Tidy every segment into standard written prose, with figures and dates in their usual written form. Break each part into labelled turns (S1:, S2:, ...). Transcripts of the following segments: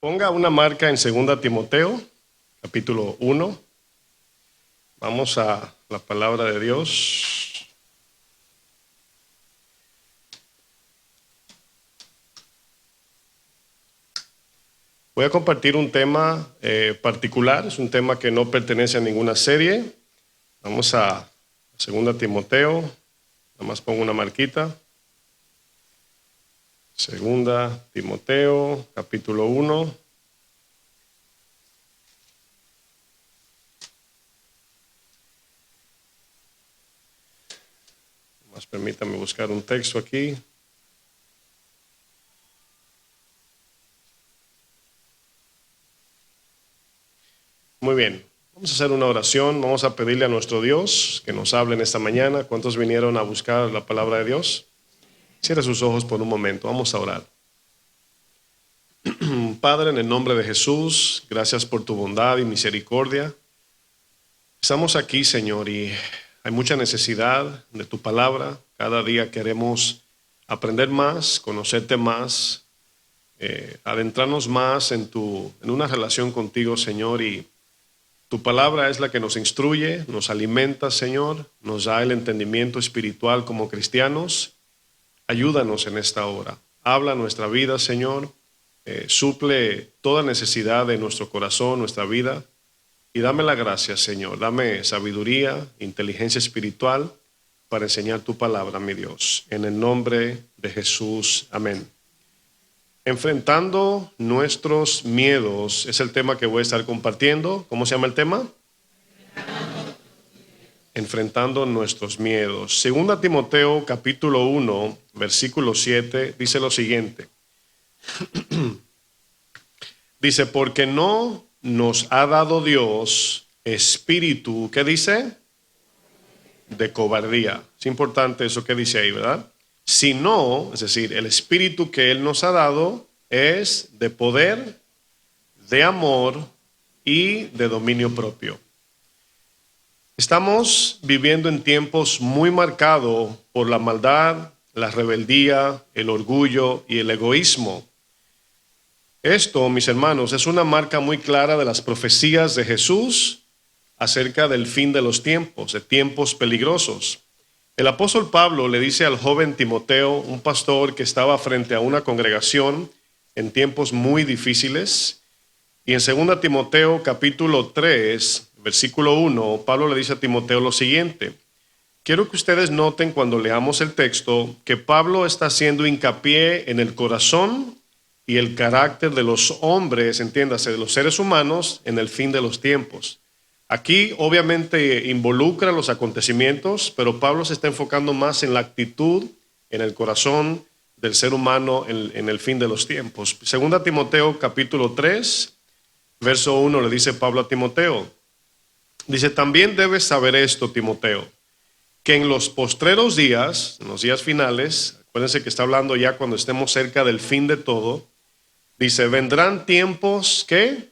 S1: Ponga una marca en 2 Timoteo, capítulo 1. Vamos a la palabra de Dios. Voy a compartir un tema particular, es un tema que no pertenece a ninguna serie. Vamos a 2 Timoteo, nada más pongo una marquita. 2 Timoteo, capítulo 1. Más permítame buscar un texto aquí. Muy bien, vamos a hacer una oración, vamos a pedirle a nuestro Dios que nos hable en esta mañana. ¿Cuántos vinieron a buscar la palabra de Dios? Cierre sus ojos por un momento, vamos a orar. Padre, en el nombre de Jesús, gracias por tu bondad y misericordia. Estamos aquí, Señor, y hay mucha necesidad de tu palabra. Cada día queremos aprender más, conocerte más, adentrarnos más en una relación contigo, Señor, y tu palabra es la que nos instruye, nos alimenta, Señor, nos da el entendimiento espiritual como cristianos. Ayúdanos en esta hora. Habla nuestra vida, Señor. Suple toda necesidad de nuestro corazón, nuestra vida. Y dame la gracia, Señor. Dame sabiduría, inteligencia espiritual para enseñar tu palabra, mi Dios. En el nombre de Jesús. Amén. Enfrentando nuestros miedos es el tema que voy a estar compartiendo. ¿Cómo se llama el tema? Enfrentando nuestros miedos. 2 Timoteo capítulo 1, versículo 7, dice lo siguiente. Dice, porque no nos ha dado Dios espíritu, ¿qué dice? De cobardía. Es importante eso que dice ahí, ¿verdad? Sino, es decir, el espíritu que Él nos ha dado es de poder, de amor y de dominio propio. Estamos viviendo en tiempos muy marcados por la maldad, la rebeldía, el orgullo y el egoísmo. Esto, mis hermanos, es una marca muy clara de las profecías de Jesús acerca del fin de los tiempos, de tiempos peligrosos. El apóstol Pablo le dice al joven Timoteo, un pastor que estaba frente a una congregación en tiempos muy difíciles, y en 2 Timoteo capítulo 3, versículo 1, Pablo le dice a Timoteo lo siguiente. Quiero que ustedes noten cuando leamos el texto que Pablo está haciendo hincapié en el corazón y el carácter de los hombres, entiéndase, de los seres humanos en el fin de los tiempos. Aquí obviamente involucra los acontecimientos, pero Pablo se está enfocando más en la actitud, en el corazón del ser humano en el fin de los tiempos. 2 Timoteo capítulo 3, verso 1 le dice Pablo a Timoteo. Dice, también debes saber esto, Timoteo, que en los postreros días, en los días finales, acuérdense que está hablando ya cuando estemos cerca del fin de todo, dice, vendrán tiempos, ¿qué?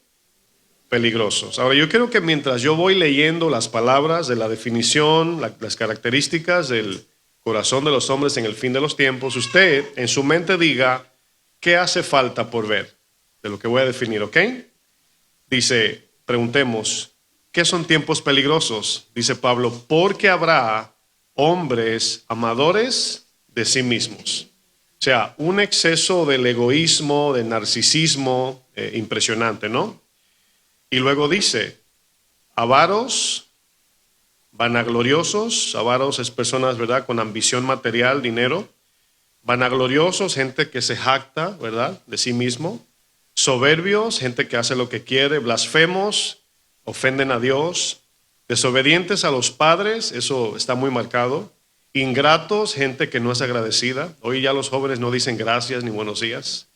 S1: Peligrosos. Ahora, yo creo que mientras yo voy leyendo las palabras de la definición, las características del corazón de los hombres en el fin de los tiempos, usted en su mente diga, ¿qué hace falta por ver? De lo que voy a definir, ¿ok? Dice, preguntemos, ¿qué son tiempos peligrosos? Dice Pablo, porque habrá hombres amadores de sí mismos. O sea, un exceso del egoísmo, del narcisismo impresionante, ¿no? Y luego dice, avaros, vanagloriosos, avaros es personas, ¿verdad?, con ambición material, dinero, vanagloriosos, gente que se jacta, ¿verdad?, de sí mismo, soberbios, gente que hace lo que quiere, blasfemos, ofenden a Dios, desobedientes a los padres, eso está muy marcado, ingratos, gente que no es agradecida, hoy ya los jóvenes no dicen gracias ni buenos días,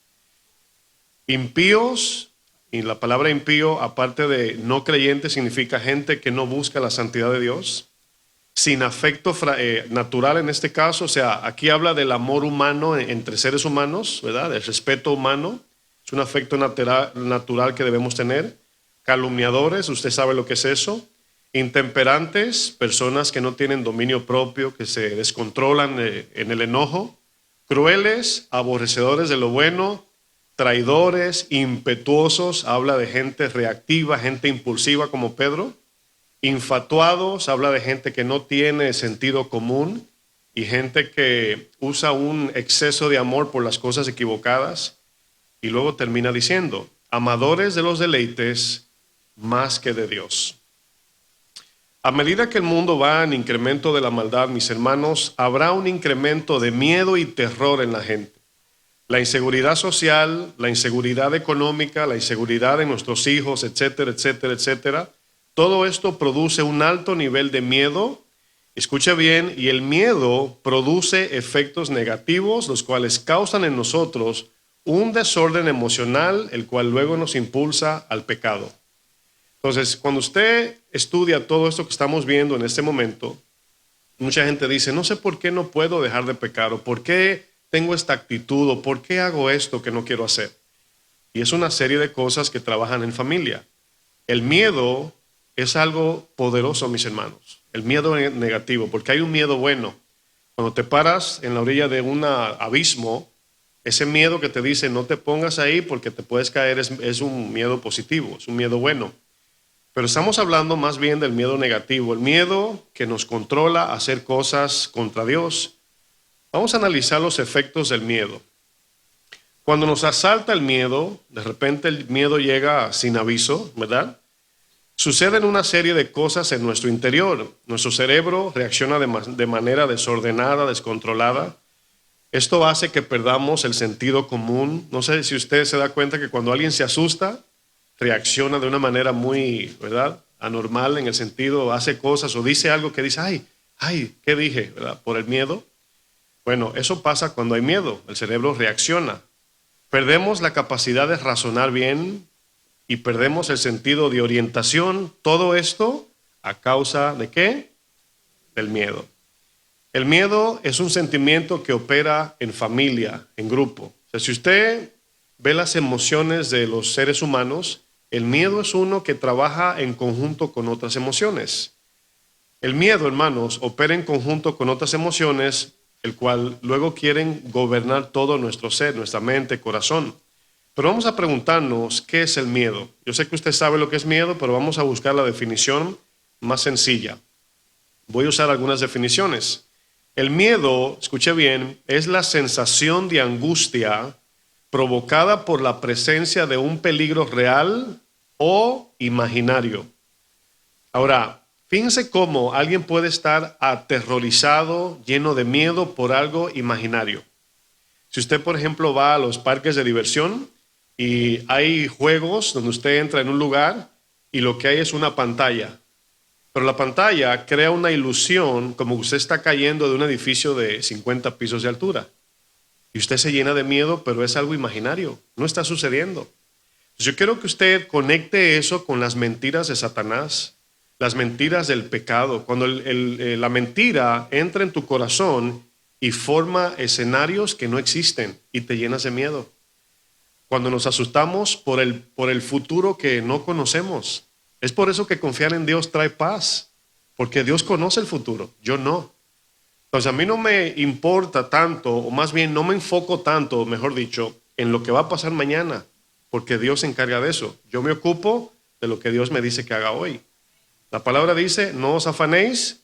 S1: impíos. Y la palabra impío, aparte de no creyente, significa gente que no busca la santidad de Dios, sin afecto natural en este caso, o sea, aquí habla del amor humano entre seres humanos, ¿verdad? El respeto humano, es un afecto natural que debemos tener. Calumniadores, usted sabe lo que es eso. Intemperantes, personas que no tienen dominio propio, que se descontrolan en el enojo. Crueles, aborrecedores de lo bueno, traidores, impetuosos, habla de gente reactiva, gente impulsiva como Pedro. Infatuados, habla de gente que no tiene sentido común y gente que usa un exceso de amor por las cosas equivocadas. Y luego termina diciendo, amadores de los deleites más que de Dios. A medida que el mundo va en incremento de la maldad, mis hermanos, habrá un incremento de miedo y terror en la gente. La inseguridad social, la inseguridad económica, la inseguridad de nuestros hijos, etcétera, etcétera, etcétera. Todo esto produce un alto nivel de miedo. Escuche bien, y el miedo produce efectos negativos, los cuales causan en nosotros un desorden emocional, el cual luego nos impulsa al pecado. Entonces, cuando usted estudia todo esto que estamos viendo en este momento, mucha gente dice, no sé por qué no puedo dejar de pecar, o por qué tengo esta actitud, o por qué hago esto que no quiero hacer. Y es una serie de cosas que trabajan en familia. El miedo es algo poderoso, mis hermanos. El miedo negativo, porque hay un miedo bueno. Cuando te paras en la orilla de un abismo, ese miedo que te dice no te pongas ahí porque te puedes caer es un miedo positivo, es un miedo bueno. Pero estamos hablando más bien del miedo negativo, el miedo que nos controla a hacer cosas contra Dios. Vamos a analizar los efectos del miedo. Cuando nos asalta el miedo, de repente el miedo llega sin aviso, ¿verdad? Suceden una serie de cosas en nuestro interior. Nuestro cerebro reacciona de manera desordenada, descontrolada. Esto hace que perdamos el sentido común. No sé si usted se da cuenta que cuando alguien se asusta, reacciona de una manera muy, ¿verdad?, anormal, en el sentido, hace cosas o dice algo que dice, ay, ¿qué dije?, ¿verdad?, por el miedo. Bueno, eso pasa cuando hay miedo. El cerebro reacciona. Perdemos la capacidad de razonar bien y perdemos el sentido de orientación. Todo esto a causa ¿de qué? Del miedo. El miedo es un sentimiento que opera en familia, en grupo. O sea, si usted ve las emociones de los seres humanos, el miedo es uno que trabaja en conjunto con otras emociones. El miedo, hermanos, opera en conjunto con otras emociones, el cual luego quieren gobernar todo nuestro ser, nuestra mente, corazón. Pero vamos a preguntarnos, ¿qué es el miedo? Yo sé que usted sabe lo que es miedo, pero vamos a buscar la definición más sencilla. Voy a usar algunas definiciones. El miedo, escuche bien, es la sensación de angustia provocada por la presencia de un peligro real o imaginario. Ahora, fíjense cómo alguien puede estar aterrorizado, lleno de miedo por algo imaginario. Si usted, por ejemplo, va a los parques de diversión y hay juegos donde usted entra en un lugar y lo que hay es una pantalla. Pero la pantalla crea una ilusión como que usted está cayendo de un edificio de 50 pisos de altura. Y usted se llena de miedo, pero es algo imaginario, no está sucediendo. Yo quiero que usted conecte eso con las mentiras de Satanás, las mentiras del pecado. Cuando la mentira entra en tu corazón y forma escenarios que no existen y te llenas de miedo. Cuando nos asustamos por el futuro que no conocemos. Es por eso que confiar en Dios trae paz, porque Dios conoce el futuro, yo no. Entonces a mí no me importa tanto, o más bien no me enfoco tanto, mejor dicho, en lo que va a pasar mañana, porque Dios se encarga de eso. Yo me ocupo de lo que Dios me dice que haga hoy. La palabra dice, no os afanéis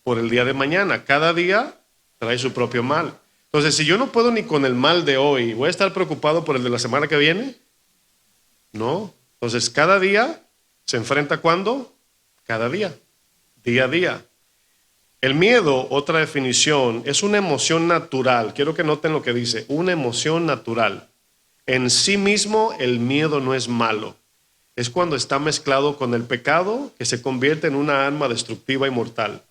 S1: por el día de mañana. Cada día trae su propio mal. Entonces, si yo no puedo ni con el mal de hoy, ¿voy a estar preocupado por el de la semana que viene? No. Entonces, cada día se enfrenta ¿cuándo? Cada día, día a día. El miedo, otra definición, es una emoción natural. Quiero que noten lo que dice, una emoción natural. En sí mismo el miedo no es malo. Es cuando está mezclado con el pecado que se convierte en una alma destructiva y mortal.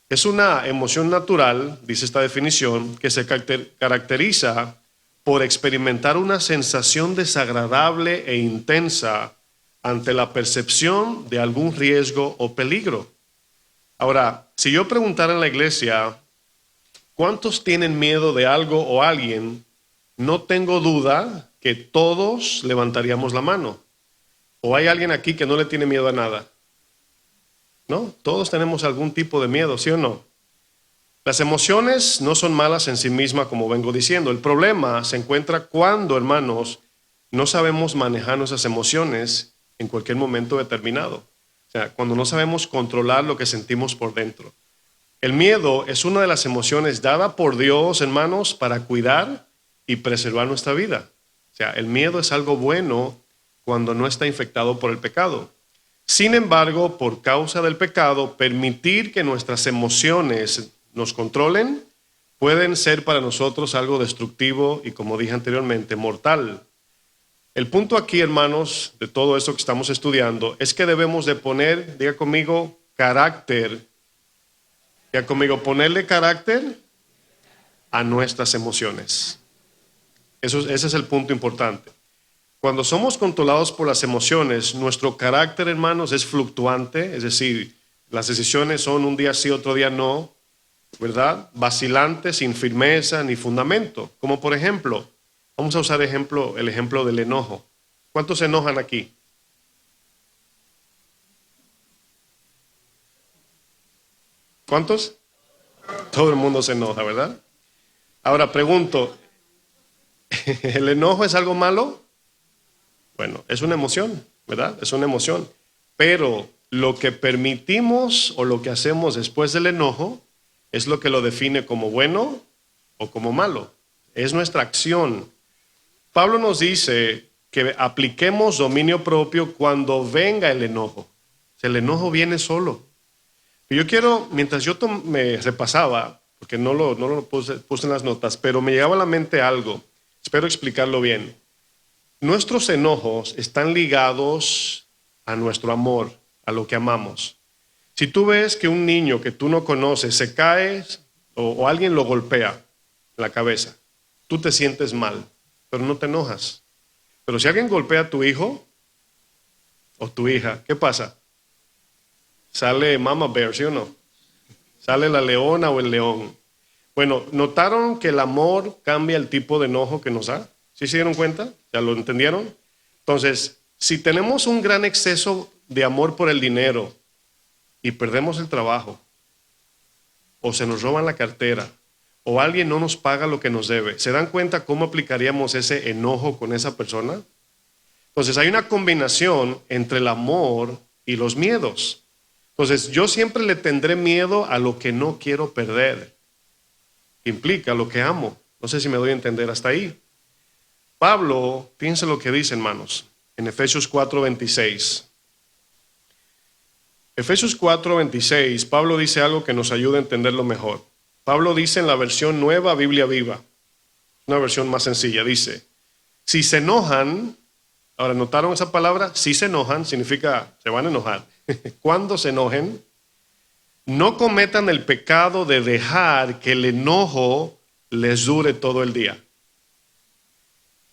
S1: Es una emoción natural, dice esta definición, que se caracteriza por experimentar una sensación desagradable e intensa ante la percepción de algún riesgo o peligro. Ahora, si yo preguntara en la iglesia, ¿cuántos tienen miedo de algo o alguien? No tengo duda que todos levantaríamos la mano. ¿O hay alguien aquí que no le tiene miedo a nada? ¿No? Todos tenemos algún tipo de miedo, ¿sí o no? Las emociones no son malas en sí mismas, como vengo diciendo. El problema se encuentra cuando, hermanos, no sabemos manejar nuestras emociones en cualquier momento determinado. O sea, cuando no sabemos controlar lo que sentimos por dentro. El miedo es una de las emociones dada por Dios, hermanos, para cuidar y preservar nuestra vida. O sea, el miedo es algo bueno cuando no está infectado por el pecado. Sin embargo, por causa del pecado, permitir que nuestras emociones nos controlen pueden ser para nosotros algo destructivo y, como dije anteriormente, mortal. El punto aquí, hermanos, de todo esto que estamos estudiando, es que debemos de poner, diga conmigo, carácter. Diga conmigo, ponerle carácter a nuestras emociones. Ese es el punto importante. Cuando somos controlados por las emociones, nuestro carácter, hermanos, es fluctuante, es decir, las decisiones son un día sí, otro día no, ¿verdad? Vacilantes, sin firmeza ni fundamento. Como por ejemplo, vamos a usar el ejemplo del enojo. ¿Cuántos se enojan aquí? ¿Cuántos? Todo el mundo se enoja, ¿verdad? Ahora pregunto, ¿el enojo es algo malo? Bueno, es una emoción, ¿verdad? Es una emoción. Pero lo que permitimos o lo que hacemos después del enojo es lo que lo define como bueno o como malo. Es nuestra acción. Pablo nos dice que apliquemos dominio propio cuando venga el enojo. O sea, el enojo viene solo. Y yo quiero, mientras yo me repasaba, porque no lo puse en las notas, pero me llegaba a la mente algo. Espero explicarlo bien. Nuestros enojos están ligados a nuestro amor, a lo que amamos. Si tú ves que un niño que tú no conoces se cae o alguien lo golpea en la cabeza, tú te sientes mal, pero no te enojas. Pero si alguien golpea a tu hijo o tu hija, ¿qué pasa? Sale Mama Bear, ¿sí o no? Sale la leona o el león. Bueno, ¿notaron que el amor cambia el tipo de enojo que nos da? ¿Sí se dieron cuenta? ¿Ya lo entendieron? Entonces, si tenemos un gran exceso de amor por el dinero y perdemos el trabajo, o se nos roban la cartera, o alguien no nos paga lo que nos debe, ¿se dan cuenta cómo aplicaríamos ese enojo con esa persona? Entonces, hay una combinación entre el amor y los miedos. Entonces, yo siempre le tendré miedo a lo que no quiero perder. Implica lo que amo. No sé si me doy a entender hasta ahí. Pablo, fíjense lo que dice, hermanos, en Efesios 4:26. Efesios 4:26, Pablo dice algo que nos ayuda a entenderlo mejor. Pablo dice en la versión nueva, Biblia viva, una versión más sencilla, dice, si se enojan, ahora notaron esa palabra, si se enojan, significa se van a enojar. Cuando se enojen, no cometan el pecado de dejar que el enojo les dure todo el día.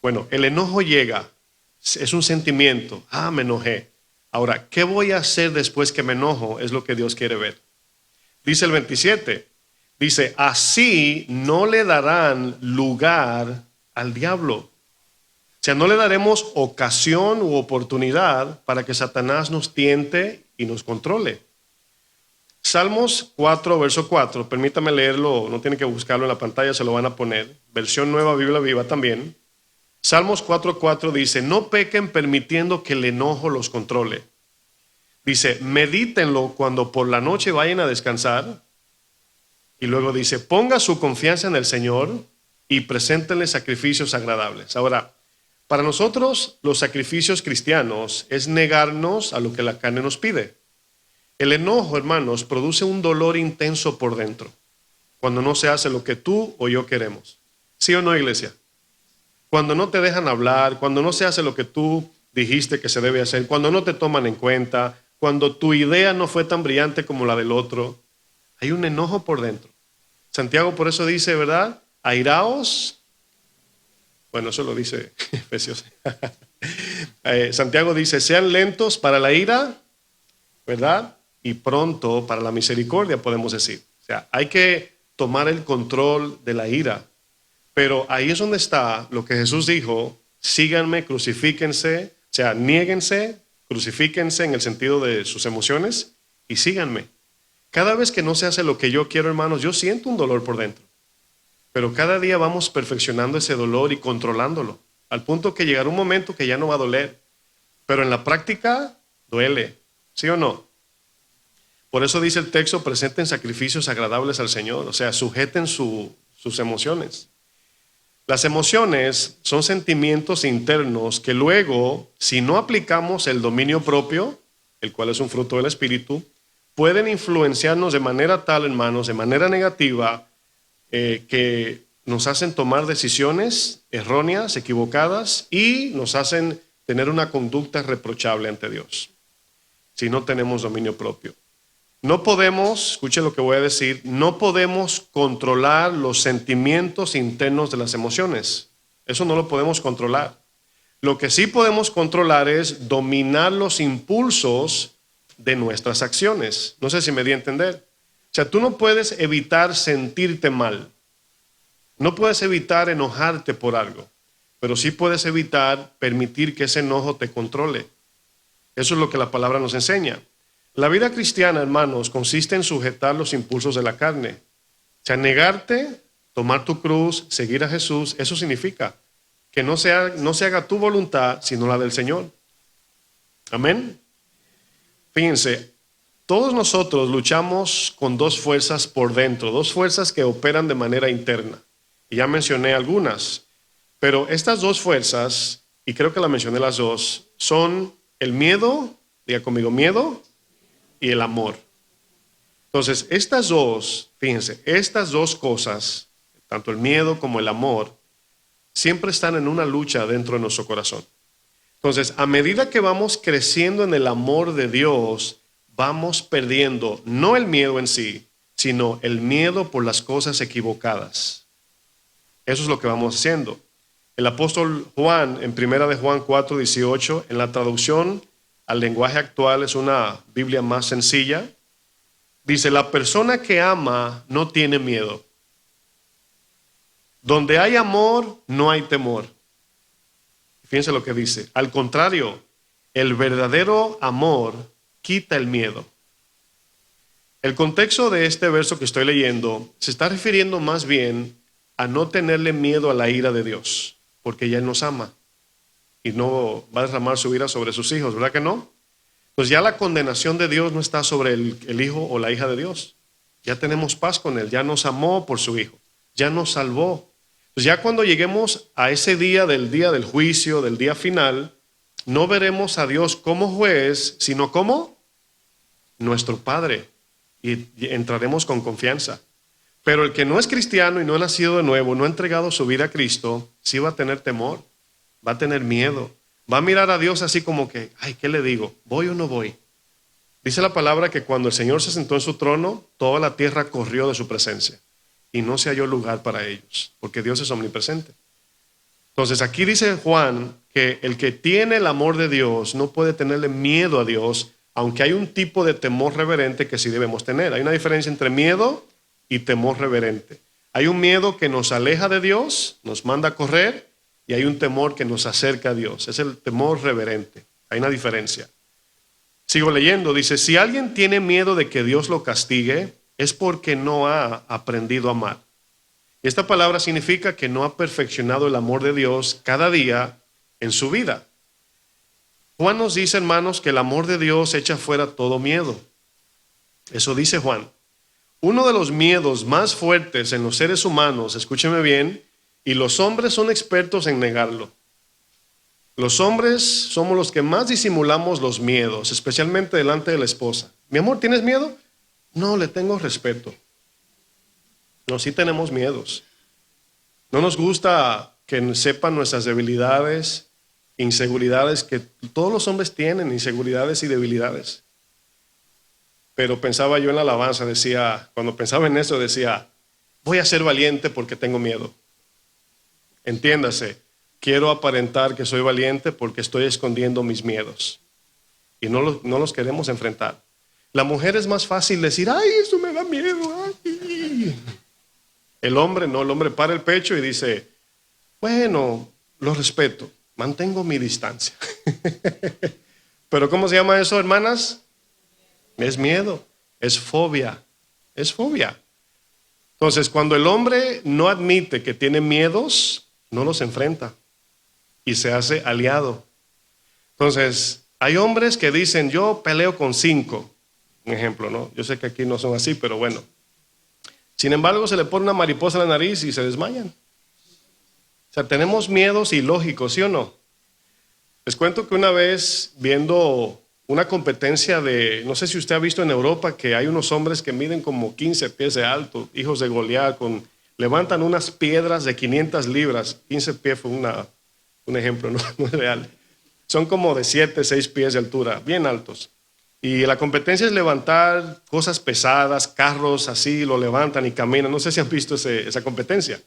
S1: Bueno, el enojo llega, es un sentimiento, me enojé. Ahora, ¿qué voy a hacer después que me enojo? Es lo que Dios quiere ver. Dice el 27, dice, así no le darán lugar al diablo. O sea, no le daremos ocasión u oportunidad para que Satanás nos tiente y nos controle. Salmos 4, verso 4, permítame leerlo, no tiene que buscarlo en la pantalla, se lo van a poner. Versión nueva, Biblia viva también. Salmos 4:4 dice, no pequen permitiendo que el enojo los controle. Dice, medítenlo cuando por la noche vayan a descansar. Y luego dice, ponga su confianza en el Señor y preséntenle sacrificios agradables. Ahora, para nosotros los sacrificios cristianos es negarnos a lo que la carne nos pide. El enojo, hermanos, produce un dolor intenso por dentro cuando no se hace lo que tú o yo queremos. ¿Sí o no, iglesia? Cuando no te dejan hablar, cuando no se hace lo que tú dijiste que se debe hacer, cuando no te toman en cuenta, cuando tu idea no fue tan brillante como la del otro, hay un enojo por dentro. Santiago por eso dice, ¿verdad? Airaos. Bueno, eso lo dice Efesios. Santiago dice, sean lentos para la ira, ¿verdad? Y pronto para la misericordia, podemos decir. O sea, hay que tomar el control de la ira. Pero ahí es donde está lo que Jesús dijo, síganme, crucifíquense, o sea, niéguense, crucifíquense en el sentido de sus emociones y síganme. Cada vez que no se hace lo que yo quiero, hermanos, yo siento un dolor por dentro. Pero cada día vamos perfeccionando ese dolor y controlándolo, al punto que llegará un momento que ya no va a doler. Pero en la práctica duele, ¿sí o no? Por eso dice el texto, presenten sacrificios agradables al Señor, o sea, sujeten sus emociones. Las emociones son sentimientos internos que luego, si no aplicamos el dominio propio, el cual es un fruto del Espíritu, pueden influenciarnos de manera tal, hermanos, de manera negativa, que nos hacen tomar decisiones erróneas, equivocadas, y nos hacen tener una conducta reprochable ante Dios, si no tenemos dominio propio. No podemos, escuche lo que voy a decir, no podemos controlar los sentimientos internos de las emociones. Eso no lo podemos controlar. Lo que sí podemos controlar es dominar los impulsos de nuestras acciones. No sé si me di a entender. O sea, tú no puedes evitar sentirte mal. No puedes evitar enojarte por algo, pero sí puedes evitar permitir que ese enojo te controle. Eso es lo que la palabra nos enseña. La vida cristiana, hermanos, consiste en sujetar los impulsos de la carne. O sea, negarte, tomar tu cruz, seguir a Jesús, eso significa que no se haga tu voluntad, sino la del Señor. Amén. Fíjense, todos nosotros luchamos con dos fuerzas por dentro, dos fuerzas que operan de manera interna. Y ya mencioné algunas, pero estas dos fuerzas, y creo que las mencioné las dos, son el miedo, diga conmigo, miedo, y el amor. Entonces, estas dos, fíjense, estas dos cosas, tanto el miedo como el amor, siempre están en una lucha dentro de nuestro corazón. Entonces, a medida que vamos creciendo en el amor de Dios, vamos perdiendo no el miedo en sí, sino el miedo por las cosas equivocadas. Eso es lo que vamos haciendo. El apóstol Juan, en 1 de Juan 4:18, en la traducción al lenguaje actual, es una Biblia más sencilla, dice, la persona que ama no tiene miedo. Donde hay amor, no hay temor. Fíjense lo que dice. Al contrario, el verdadero amor quita el miedo. El contexto de este verso que estoy leyendo se está refiriendo más bien a no tenerle miedo a la ira de Dios, porque ya Él nos ama y no va a derramar su ira sobre sus hijos, ¿verdad que no? Pues ya la condenación de Dios no está sobre el hijo o la hija de Dios. Ya tenemos paz con Él, ya nos amó por su hijo, ya nos salvó. Pues ya cuando lleguemos a ese día del juicio, del día final, no veremos a Dios como juez, sino como nuestro Padre. Y entraremos con confianza. Pero el que no es cristiano y no ha nacido de nuevo, no ha entregado su vida a Cristo, sí va a tener temor, va a tener miedo. Va a mirar a Dios así como que, ay, ¿qué le digo? ¿Voy o no voy? Dice la palabra que cuando el Señor se sentó en su trono, toda la tierra corrió de su presencia. Y no se halló lugar para ellos, porque Dios es omnipresente. Entonces aquí dice Juan que el que tiene el amor de Dios no puede tenerle miedo a Dios, aunque hay un tipo de temor reverente que sí debemos tener. Hay una diferencia entre miedo y temor reverente. Hay un miedo que nos aleja de Dios, nos manda a correr, y hay un temor que nos acerca a Dios. Es el temor reverente. Hay una diferencia. Sigo leyendo. Dice, si alguien tiene miedo de que Dios lo castigue, es porque no ha aprendido a amar. Y esta palabra significa que no ha perfeccionado el amor de Dios cada día en su vida. Juan nos dice, hermanos, que el amor de Dios echa fuera todo miedo. Eso dice Juan. Uno de los miedos más fuertes en los seres humanos, escúcheme bien, y los hombres son expertos en negarlo. Los hombres somos los que más disimulamos los miedos, especialmente delante de la esposa. Mi amor, ¿tienes miedo? No, le tengo respeto. No, sí tenemos miedos. No nos gusta que sepan nuestras debilidades, inseguridades, que todos los hombres tienen inseguridades y debilidades. Pero pensaba yo en la alabanza, decía, cuando pensaba en eso decía, voy a ser valiente porque tengo miedo. Entiéndase, quiero aparentar que soy valiente porque estoy escondiendo mis miedos. Y no los queremos enfrentar. La mujer es más fácil decir, ay, eso me da miedo. Ay. El hombre no, el hombre para el pecho y dice, bueno, lo respeto, mantengo mi distancia. Pero ¿cómo se llama eso, hermanas? Es miedo, es fobia. es fobia. Entonces, cuando el hombre no admite que tiene miedos, no los enfrenta y se hace aliado. Entonces, hay hombres que dicen, yo peleo con 5, un ejemplo, ¿no? Yo sé que aquí no son así, pero bueno. Sin embargo, se le pone una mariposa en la nariz y se desmayan. O sea, tenemos miedos ilógicos, ¿sí o no? Les cuento que una vez viendo una competencia de, no sé si usted ha visto en Europa que hay unos hombres que miden como 15 pies de alto, hijos de Goliat, levantan unas piedras de 500 libras, 15 pies fue un ejemplo, no es real. Son como de 7, 6 pies de altura, bien altos. Y la competencia es levantar cosas pesadas, carros así, lo levantan y caminan. No sé si han visto esa competencia.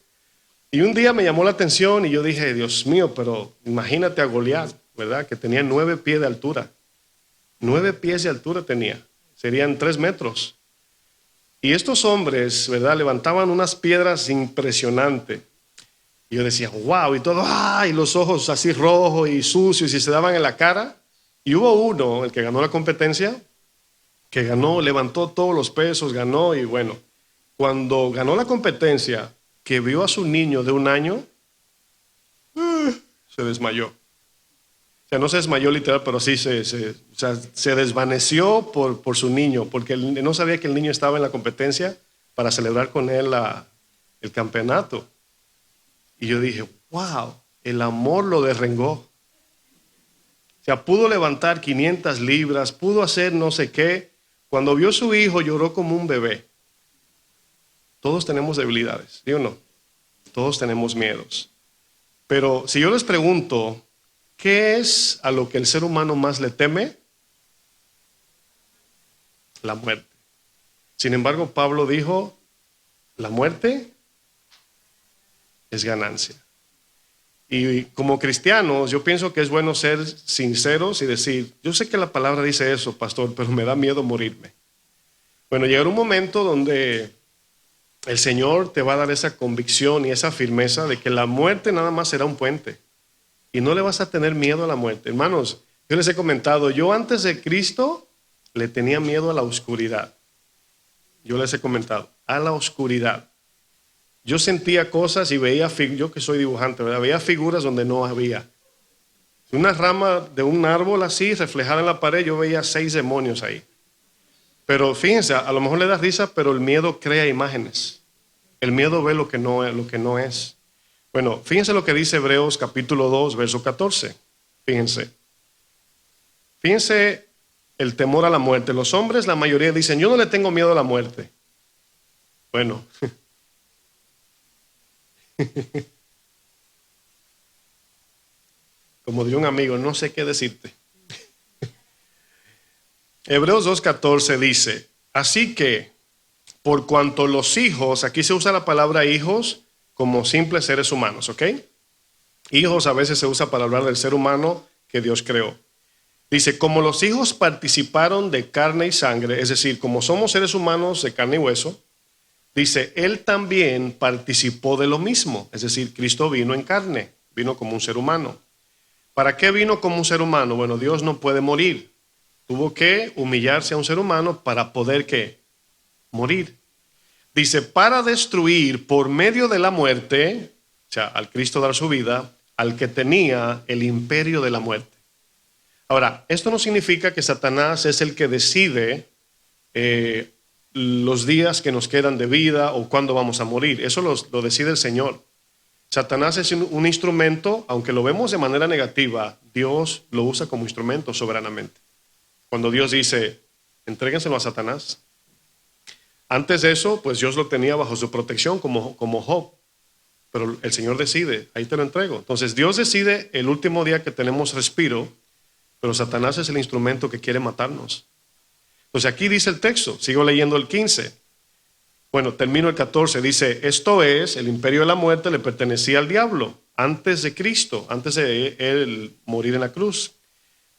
S1: Y un día me llamó la atención y yo dije, Dios mío, pero imagínate a Goliat, ¿verdad? Que tenía 9 pies de altura. 9 pies de altura tenía. Serían 3 metros. Y estos hombres, ¿verdad? Levantaban unas piedras impresionantes. Y yo decía, wow, y todo, y los ojos así rojos y sucios y se daban en la cara. Y hubo uno, el que ganó la competencia, que ganó, levantó todos los pesos, ganó y bueno, cuando ganó la competencia, que vio a su niño de 1 año, se desmayó. O sea, no se desmayó literal, pero sí se desvaneció por su niño, porque él no sabía que el niño estaba en la competencia para celebrar con él el campeonato. Y yo dije, wow, el amor lo derrengó. O sea, pudo levantar 500 libras, pudo hacer no sé qué. Cuando vio a su hijo, lloró como un bebé. Todos tenemos debilidades, ¿sí o no? Todos tenemos miedos. Pero si yo les pregunto, ¿qué es a lo que el ser humano más le teme? La muerte. Sin embargo, Pablo dijo, la muerte es ganancia. Y como cristianos, yo pienso que es bueno ser sinceros y decir, yo sé que la palabra dice eso, pastor, pero me da miedo morirme. Bueno, llegará un momento donde el Señor te va a dar esa convicción y esa firmeza de que la muerte nada más será un puente. Y no le vas a tener miedo a la muerte. Hermanos, yo les he comentado, yo antes de Cristo le tenía miedo a la oscuridad. Yo les he comentado, a la oscuridad. Yo sentía cosas y veía, yo que soy dibujante, ¿verdad? Veía figuras donde no había. Una rama de un árbol así, reflejada en la pared, yo veía 6 demonios ahí. Pero fíjense, a lo mejor le da risa, pero el miedo crea imágenes. El miedo ve lo que no es. Bueno, fíjense lo que dice Hebreos capítulo 2, verso 14. Fíjense. Fíjense el temor a la muerte. Los hombres, la mayoría dicen, yo no le tengo miedo a la muerte. Bueno. Como diría un amigo, no sé qué decirte. Hebreos 2.14 dice, así que, por cuanto los hijos, aquí se usa la palabra hijos como simples seres humanos, ¿ok? Hijos a veces se usa para hablar del ser humano que Dios creó. Dice, como los hijos participaron de carne y sangre, es decir, como somos seres humanos de carne y hueso, dice, Él también participó de lo mismo, es decir, Cristo vino en carne, vino como un ser humano. ¿Para qué vino como un ser humano? Bueno, Dios no puede morir. Tuvo que humillarse a un ser humano para poder, ¿qué? Morir. Dice, para destruir por medio de la muerte, o sea, al Cristo dar su vida, al que tenía el imperio de la muerte. Ahora, esto no significa que Satanás es el que decide los días que nos quedan de vida o cuándo vamos a morir. Eso lo decide el Señor. Satanás es un instrumento, aunque lo vemos de manera negativa, Dios lo usa como instrumento soberanamente. Cuando Dios dice, entréguenselo a Satanás. Antes de eso, pues Dios lo tenía bajo su protección como Job. Pero el Señor decide, ahí te lo entrego. Entonces Dios decide el último día que tenemos respiro, pero Satanás es el instrumento que quiere matarnos. Entonces aquí dice el texto, sigo leyendo el 15. Bueno, termino el 14, dice, esto es, el imperio de la muerte le pertenecía al diablo, antes de Cristo, antes de él morir en la cruz.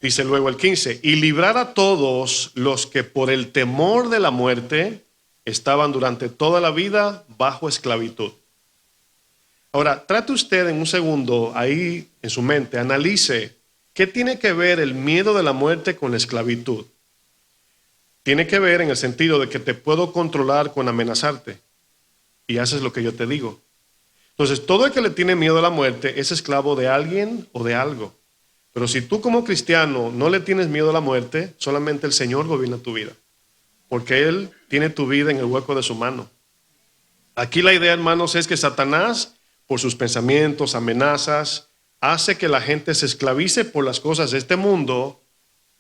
S1: Dice luego el 15, y librar a todos los que por el temor de la muerte estaban durante toda la vida bajo esclavitud. Ahora, trate usted en un segundo, ahí en su mente, analice, ¿qué tiene que ver el miedo de la muerte con la esclavitud? Tiene que ver en el sentido de que te puedo controlar con amenazarte y haces lo que yo te digo. Entonces, todo el que le tiene miedo a la muerte es esclavo de alguien o de algo. Pero si tú como cristiano no le tienes miedo a la muerte, solamente el Señor gobierna tu vida. Porque Él tiene tu vida en el hueco de su mano. Aquí la idea, hermanos, es que Satanás, por sus pensamientos, amenazas, hace que la gente se esclavice por las cosas de este mundo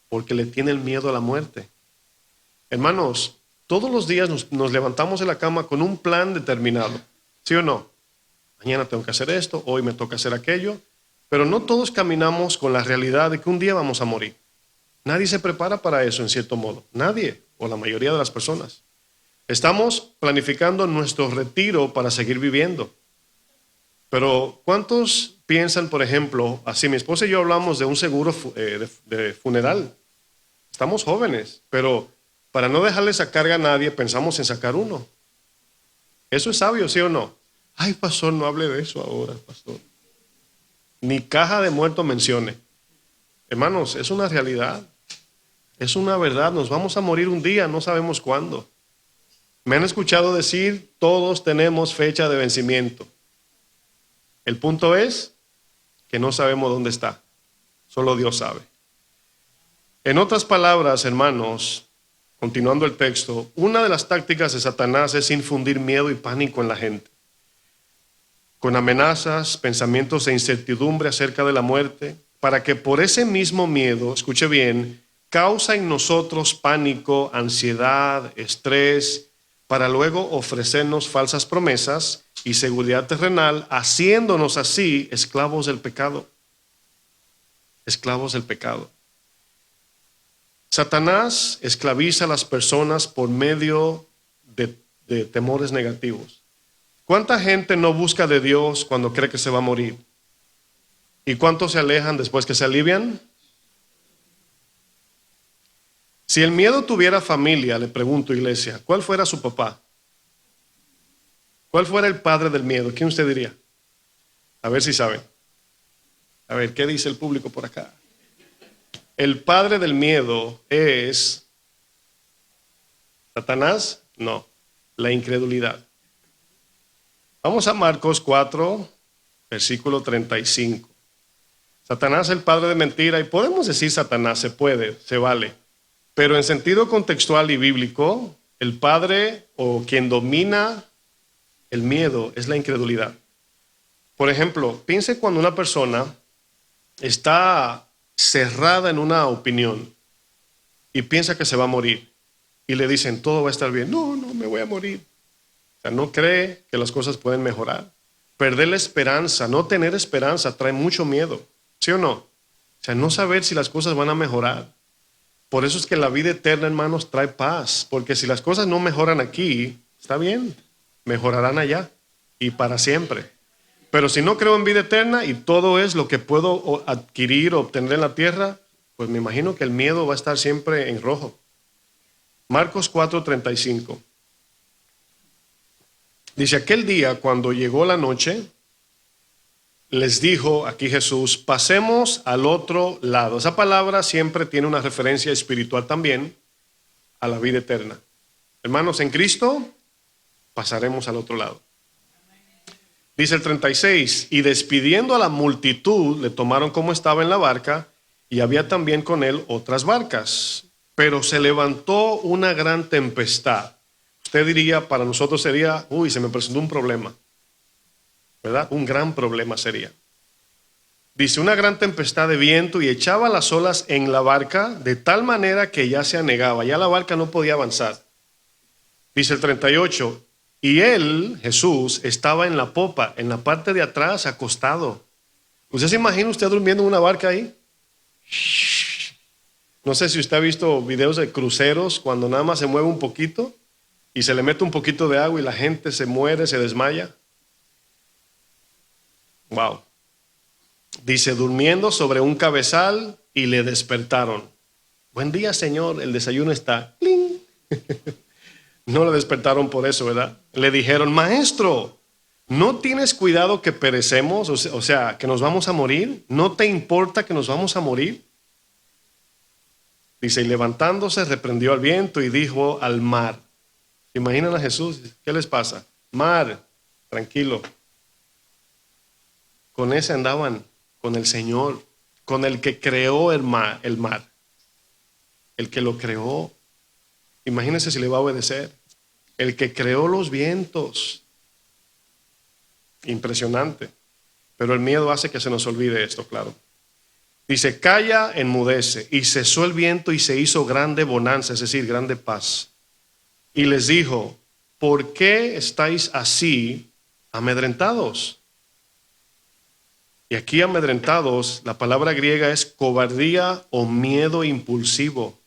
S1: porque le tiene el miedo a la muerte. Hermanos, todos los días nos levantamos de la cama con un plan determinado. ¿Sí o no? Mañana tengo que hacer esto, hoy me toca hacer aquello. Pero no todos caminamos con la realidad de que un día vamos a morir. Nadie se prepara para eso en cierto modo. Nadie, o la mayoría de las personas. Estamos planificando nuestro retiro para seguir viviendo. Pero ¿cuántos piensan, por ejemplo, así mi esposa y yo hablamos de un seguro de funeral? Estamos jóvenes, pero para no dejarle esa carga a nadie, pensamos en sacar uno. ¿Eso es sabio, sí o no? Ay, pastor, no hable de eso ahora, pastor. Ni caja de muerto mencione. Hermanos, es una realidad. Es una verdad. Nos vamos a morir un día, no sabemos cuándo. Me han escuchado decir, todos tenemos fecha de vencimiento. El punto es que no sabemos dónde está. Solo Dios sabe. En otras palabras, hermanos, continuando el texto, una de las tácticas de Satanás es infundir miedo y pánico en la gente. Con amenazas, pensamientos de incertidumbre acerca de la muerte, para que por ese mismo miedo, escuche bien, causa en nosotros pánico, ansiedad, estrés, para luego ofrecernos falsas promesas y seguridad terrenal, haciéndonos así esclavos del pecado. Esclavos del pecado. Satanás esclaviza a las personas por medio de temores negativos. ¿Cuánta gente no busca de Dios cuando cree que se va a morir? ¿Y cuántos se alejan después que se alivian? Si el miedo tuviera familia, le pregunto, iglesia, ¿cuál fuera su papá? ¿Cuál fuera el padre del miedo? ¿Quién usted diría? A ver si saben. A ver, ¿qué dice el público por acá? El padre del miedo es Satanás, no, la incredulidad. Vamos a Marcos 4, versículo 35. Satanás es el padre de mentira, y podemos decir Satanás, se puede, se vale. Pero en sentido contextual y bíblico, el padre o quien domina el miedo es la incredulidad. Por ejemplo, piense cuando una persona está cerrada en una opinión y piensa que se va a morir y le dicen todo va a estar bien. No, me voy a morir. O sea, no cree que las cosas pueden mejorar. Perder la esperanza, no tener esperanza trae mucho miedo, ¿sí o no? O sea, no saber si las cosas van a mejorar. Por eso es que la vida eterna, hermanos, trae paz, porque si las cosas no mejoran aquí, está bien, mejorarán allá y para siempre. Pero si no creo en vida eterna y todo es lo que puedo adquirir o obtener en la tierra, pues me imagino que el miedo va a estar siempre en rojo. Marcos 4:35. Dice, aquel día cuando llegó la noche, les dijo aquí Jesús, pasemos al otro lado. Esa palabra siempre tiene una referencia espiritual también a la vida eterna. Hermanos, en Cristo pasaremos al otro lado. Dice el 36, y despidiendo a la multitud, le tomaron como estaba en la barca, y había también con él otras barcas. Pero se levantó una gran tempestad. Usted diría, para nosotros sería, se me presentó un problema. ¿Verdad? Un gran problema sería. Dice, una gran tempestad de viento y echaba las olas en la barca de tal manera que ya se anegaba. Ya la barca no podía avanzar. Dice el 38, y él, Jesús, estaba en la popa, en la parte de atrás, acostado. ¿Usted se imagina usted durmiendo en una barca ahí? No sé si usted ha visto videos de cruceros cuando nada más se mueve un poquito y se le mete un poquito de agua y la gente se muere, se desmaya. Wow. Dice, durmiendo sobre un cabezal y le despertaron. Buen día, Señor, el desayuno está. ¡Cling! No le despertaron por eso, ¿verdad? Le dijeron, maestro, ¿no tienes cuidado que perecemos? O sea, que nos vamos a morir. ¿No te importa que nos vamos a morir? Dice, y levantándose reprendió al viento y dijo al mar. ¿Se imaginan a Jesús? ¿Qué les pasa? Mar, tranquilo. Con ese andaban, con el Señor, con el que creó el mar. El que lo creó. Imagínense si le va a obedecer. El que creó los vientos. Impresionante. Pero el miedo hace que se nos olvide esto, claro. Dice, calla, enmudece. Y cesó el viento y se hizo grande bonanza, es decir, grande paz. Y les dijo, ¿por qué estáis así amedrentados? Y aquí amedrentados, la palabra griega es cobardía o miedo impulsivo.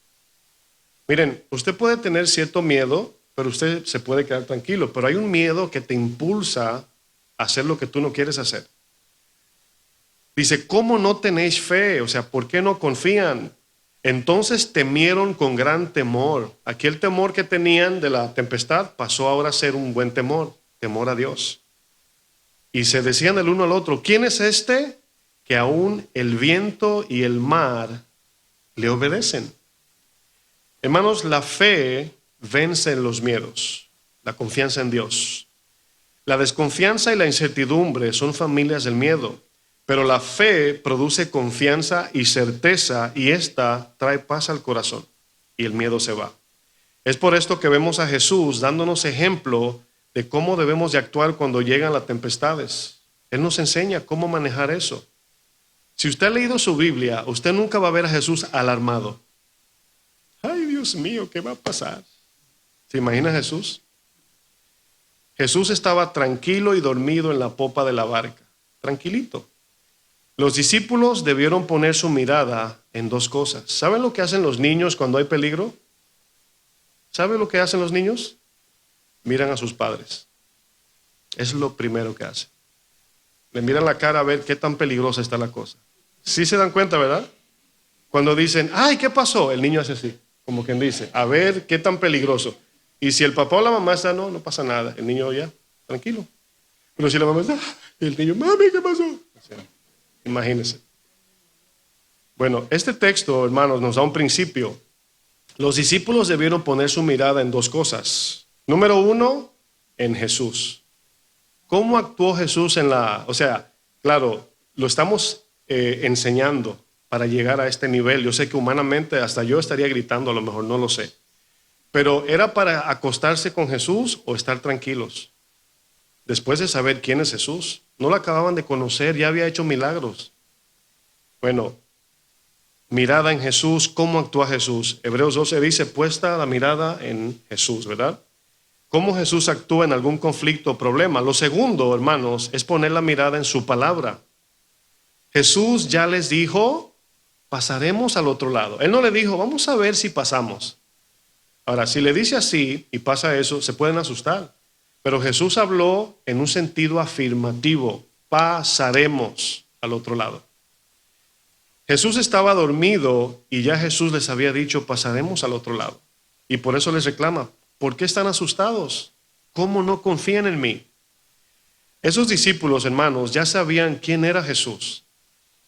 S1: Miren, usted puede tener cierto miedo, pero usted se puede quedar tranquilo. Pero hay un miedo que te impulsa a hacer lo que tú no quieres hacer. Dice, ¿cómo no tenéis fe? O sea, ¿por qué no confían? Entonces temieron con gran temor. Aquí el temor que tenían de la tempestad pasó ahora a ser un buen temor, temor a Dios. Y se decían el uno al otro, ¿quién es este que aún el viento y el mar le obedecen? Hermanos, la fe vence los miedos, la confianza en Dios. La desconfianza y la incertidumbre son familias del miedo, pero la fe produce confianza y certeza y esta trae paz al corazón y el miedo se va. Es por esto que vemos a Jesús dándonos ejemplo de cómo debemos de actuar cuando llegan las tempestades. Él nos enseña cómo manejar eso. Si usted ha leído su Biblia, usted nunca va a ver a Jesús alarmado. Ay, Dios mío, ¿qué va a pasar? ¿Se imagina Jesús? Jesús estaba tranquilo y dormido en la popa de la barca, tranquilito. Los discípulos debieron poner su mirada en dos cosas. ¿Saben lo que hacen los niños cuando hay peligro? ¿Saben lo que hacen los niños? Miran a sus padres. Es lo primero que hacen. Le miran la cara a ver qué tan peligrosa está la cosa. Sí se dan cuenta, ¿verdad? Cuando dicen, ay, ¿qué pasó? El niño hace así, como quien dice, a ver qué tan peligroso. Y si el papá o la mamá está, no pasa nada. El niño ya, tranquilo. Pero si la mamá está, y el niño, mami, ¿qué pasó? O sea, imagínense. Bueno, este texto, hermanos, nos da un principio. Los discípulos debieron poner su mirada en dos cosas. Número uno, en Jesús. ¿Cómo actuó Jesús o sea, claro, lo estamos enseñando para llegar a este nivel? Yo sé que humanamente hasta yo estaría gritando, a lo mejor no lo sé. Pero ¿era para acostarse con Jesús o estar tranquilos? Después de saber quién es Jesús, no lo acababan de conocer, ya había hecho milagros. Bueno, mirada en Jesús, ¿cómo actúa Jesús? Hebreos 12 dice, puesta la mirada en Jesús, ¿verdad? ¿Cómo Jesús actúa en algún conflicto o problema? Lo segundo, hermanos, es poner la mirada en su palabra. Jesús ya les dijo, pasaremos al otro lado. Él no le dijo, vamos a ver si pasamos. Ahora, si le dice así y pasa eso, se pueden asustar. Pero Jesús habló en un sentido afirmativo, pasaremos al otro lado. Jesús estaba dormido y ya Jesús les había dicho, pasaremos al otro lado. Y por eso les reclama, ¿por qué están asustados? ¿Cómo no confían en mí? Esos discípulos, hermanos, ya sabían quién era Jesús.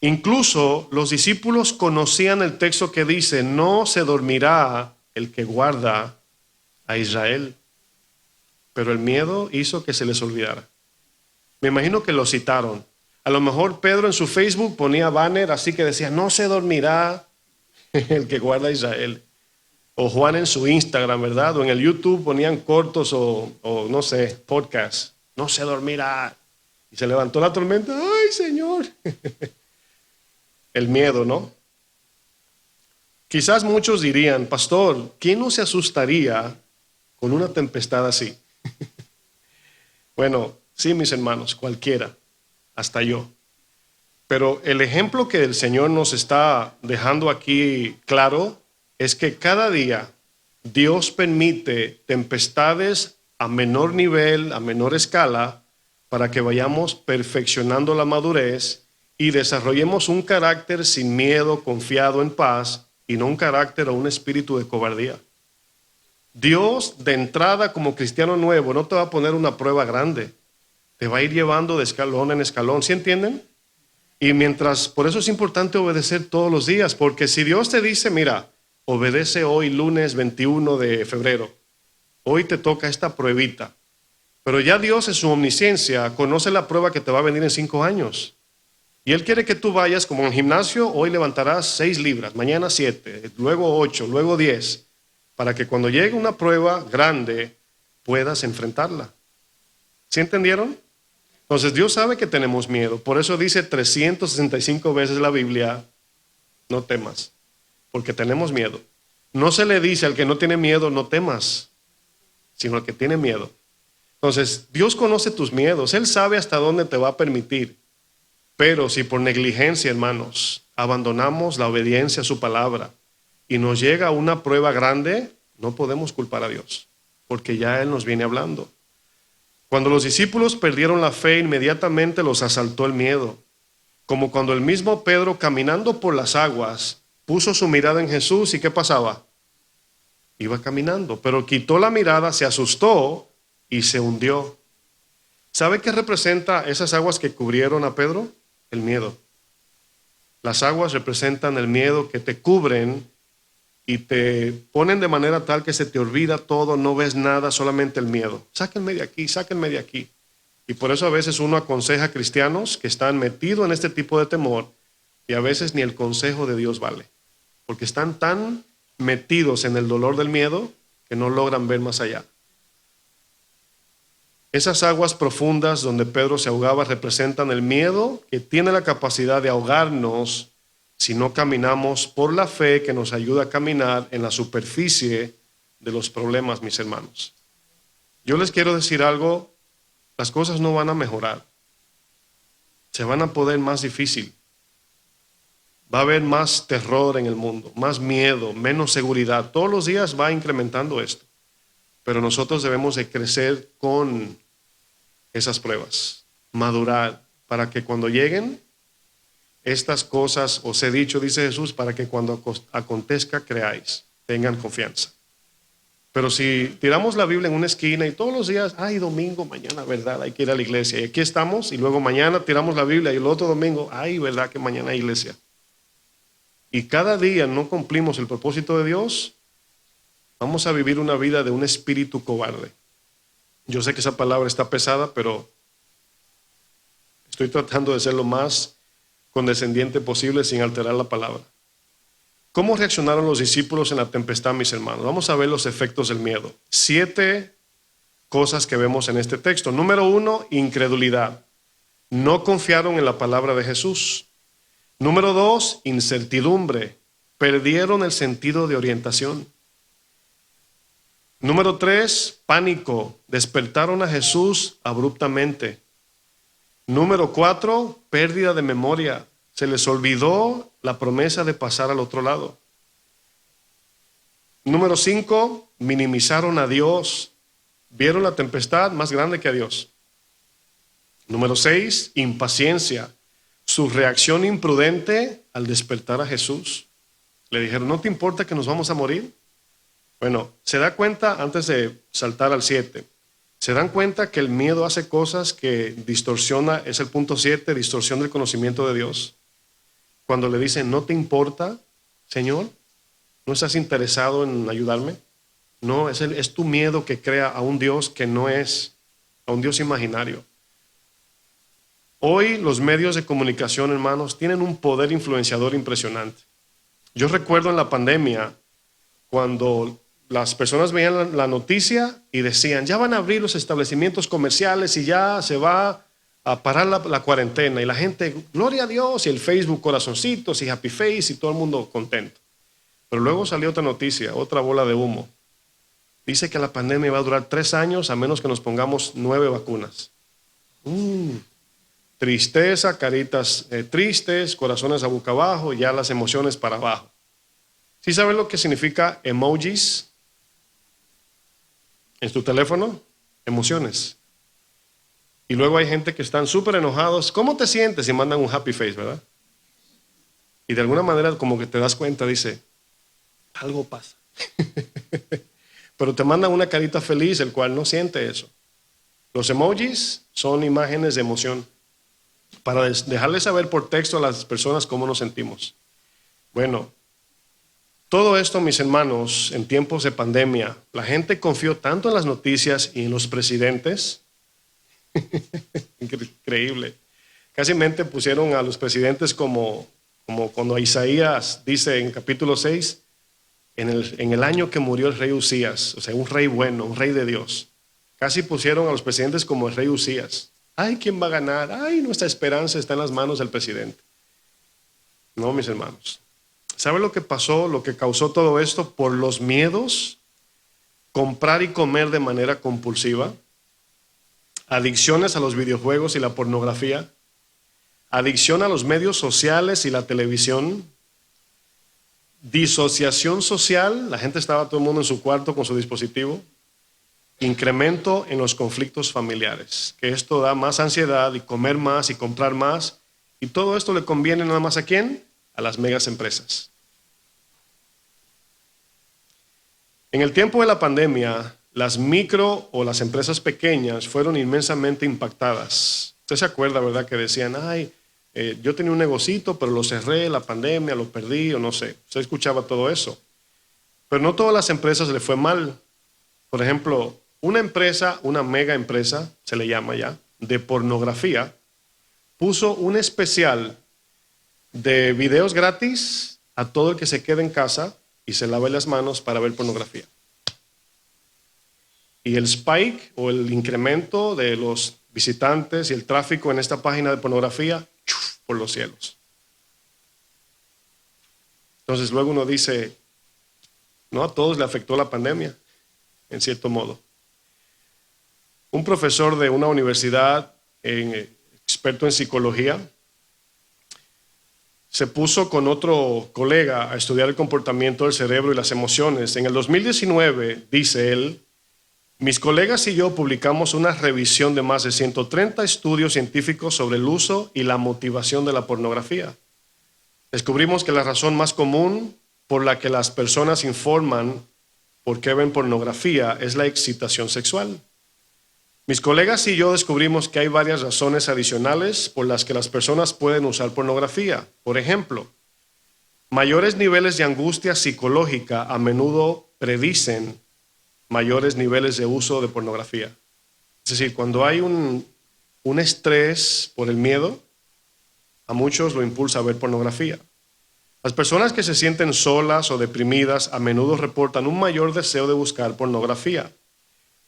S1: Incluso los discípulos conocían el texto que dice, no se dormirá el que guarda a Israel. Pero el miedo hizo que se les olvidara. Me imagino que lo citaron. A lo mejor Pedro en su Facebook ponía banner así que decía, no se dormirá el que guarda a Israel. O Juan en su Instagram, ¿verdad? O en el YouTube ponían cortos o no sé, podcast. No se dormirá. Y se levantó la tormenta. ¡Ay, Señor! El miedo, ¿no? Quizás muchos dirían, pastor, ¿quién no se asustaría con una tempestad así? Bueno, sí, mis hermanos, cualquiera, hasta yo. Pero el ejemplo que el Señor nos está dejando aquí claro es que cada día Dios permite tempestades a menor nivel, a menor escala, para que vayamos perfeccionando la madurez y desarrollemos un carácter sin miedo, confiado en paz, y no un carácter o un espíritu de cobardía. Dios de entrada como cristiano nuevo no te va a poner una prueba grande, te va a ir llevando de escalón en escalón, ¿sí entienden? Y por eso es importante obedecer todos los días, porque si Dios te dice, mira, obedece hoy, lunes 21 de febrero. Hoy te toca esta pruebita. Pero ya Dios en su omnisciencia conoce la prueba que te va a venir en 5 años. Y Él quiere que tú vayas como en el gimnasio, hoy levantarás 6 libras, mañana 7, luego 8, luego 10, para que cuando llegue una prueba grande puedas enfrentarla. ¿Sí entendieron? Entonces Dios sabe que tenemos miedo. Por eso dice 365 veces la Biblia, no temas, porque tenemos miedo. No se le dice al que no tiene miedo, no temas, sino al que tiene miedo. Entonces Dios conoce tus miedos, Él sabe hasta dónde te va a permitir. Pero si por negligencia, hermanos, abandonamos la obediencia a su palabra y nos llega una prueba grande, no podemos culpar a Dios, porque ya Él nos viene hablando. Cuando los discípulos perdieron la fe, inmediatamente los asaltó el miedo. Como cuando el mismo Pedro, caminando por las aguas, puso su mirada en Jesús y ¿qué pasaba? Iba caminando, pero quitó la mirada, se asustó y se hundió. ¿Sabe qué representa esas aguas que cubrieron a Pedro? El miedo. Las aguas representan el miedo que te cubren y te ponen de manera tal que se te olvida todo, no ves nada, solamente el miedo. Sáquenme de aquí, sáquenme de aquí. Y por eso a veces uno aconseja a cristianos que están metidos en este tipo de temor y a veces ni el consejo de Dios vale. Porque están tan metidos en el dolor del miedo que no logran ver más allá. Esas aguas profundas donde Pedro se ahogaba representan el miedo que tiene la capacidad de ahogarnos si no caminamos por la fe que nos ayuda a caminar en la superficie de los problemas, mis hermanos. Yo les quiero decir algo, las cosas no van a mejorar. Se van a poner más difícil. Va a haber más terror en el mundo, más miedo, menos seguridad. Todos los días va incrementando esto. Pero nosotros debemos de crecer con esas pruebas, madurar, para que cuando lleguen estas cosas, os he dicho, dice Jesús, para que cuando acontezca creáis, tengan confianza. Pero si tiramos la Biblia en una esquina y todos los días, ay, domingo, mañana, verdad, hay que ir a la iglesia, y aquí estamos, y luego mañana tiramos la Biblia y el otro domingo, ay, verdad que mañana hay iglesia. Y cada día no cumplimos el propósito de Dios, vamos a vivir una vida de un espíritu cobarde. Yo sé que esa palabra está pesada, pero estoy tratando de ser lo más condescendiente posible sin alterar la palabra. ¿Cómo reaccionaron los discípulos en la tempestad, mis hermanos? Vamos a ver los efectos del miedo. 7 cosas que vemos en este texto. Número 1, incredulidad. No confiaron en la palabra de Jesús. Número 2, incertidumbre. Perdieron el sentido de orientación. Número 3, pánico. Despertaron a Jesús abruptamente. Número 4, pérdida de memoria. Se les olvidó la promesa de pasar al otro lado. Número 5, minimizaron a Dios. Vieron la tempestad más grande que a Dios. Número 6, impaciencia. Su reacción imprudente al despertar a Jesús. Le dijeron, ¿no te importa que nos vamos a morir? Bueno, se da cuenta, antes de saltar al 7, se dan cuenta que el miedo hace cosas que distorsiona, es el punto 7, distorsión del conocimiento de Dios. Cuando le dicen, ¿no te importa, Señor? ¿No estás interesado en ayudarme? No, es tu miedo que crea a un Dios que no es, a un Dios imaginario. Hoy los medios de comunicación, hermanos, tienen un poder influenciador impresionante. Yo recuerdo en la pandemia, cuando las personas veían la noticia y decían, ya van a abrir los establecimientos comerciales y ya se va a parar la cuarentena. Y la gente, gloria a Dios, y el Facebook, corazoncitos y happy face y todo el mundo contento. Pero luego salió otra noticia, otra bola de humo. Dice que la pandemia va a durar 3 años a menos que nos pongamos 9 vacunas. Tristeza, caritas tristes, corazones a boca abajo, ya las emociones para abajo. ¿Sí saben lo que significa emojis? En tu teléfono, emociones. Y luego hay gente que están súper enojados. ¿Cómo te sientes? Y mandan un happy face, ¿verdad? Y de alguna manera como que te das cuenta, dice, algo pasa. Pero te mandan una carita feliz, el cual no siente eso. Los emojis son imágenes de emoción para dejarles saber por texto a las personas cómo nos sentimos. Bueno, Todo esto, mis hermanos, en tiempos de pandemia, la gente confió tanto en las noticias y en los presidentes. Increíble. Casi mente pusieron a los presidentes como cuando Isaías dice en capítulo 6, en el año que murió el rey Usías, o sea, un rey bueno, un rey de Dios. Casi pusieron a los presidentes como el rey Usías. Ay, ¿quién va a ganar? Ay, nuestra esperanza está en las manos del presidente. No, mis hermanos. ¿Sabe lo que pasó, lo que causó todo esto? Por los miedos, comprar y comer de manera compulsiva, adicciones a los videojuegos y la pornografía, adicción a los medios sociales y la televisión, disociación social, la gente estaba todo el mundo en su cuarto con su dispositivo, incremento en los conflictos familiares, que esto da más ansiedad y comer más y comprar más, y todo esto le conviene nada más ¿a quién? A las megas empresas. En el tiempo de la pandemia, las micro o las empresas pequeñas fueron inmensamente impactadas. Usted se acuerda, ¿verdad? Que decían, ay, yo tenía un negocito, pero lo cerré, la pandemia, lo perdí, o no sé. Usted escuchaba todo eso. Pero no todas las empresas le fue mal. Por ejemplo, una empresa, una mega empresa, se le llama ya, de pornografía, puso un especial de videos gratis a todo el que se quede en casa y se lave las manos para ver pornografía. Y el spike o el incremento de los visitantes y el tráfico en esta página de pornografía, por los cielos. Entonces luego uno dice, no a todos le afectó la pandemia, en cierto modo. Un profesor de una universidad, experto en psicología, se puso con otro colega a estudiar el comportamiento del cerebro y las emociones. En el 2019, dice él, mis colegas y yo publicamos una revisión de más de 130 estudios científicos sobre el uso y la motivación de la pornografía. Descubrimos que la razón más común por la que las personas informan por qué ven pornografía es la excitación sexual. Mis colegas y yo descubrimos que hay varias razones adicionales por las que las personas pueden usar pornografía. Por ejemplo, mayores niveles de angustia psicológica a menudo predicen mayores niveles de uso de pornografía. Es decir, cuando hay un estrés por el miedo, a muchos lo impulsa a ver pornografía. Las personas que se sienten solas o deprimidas a menudo reportan un mayor deseo de buscar pornografía.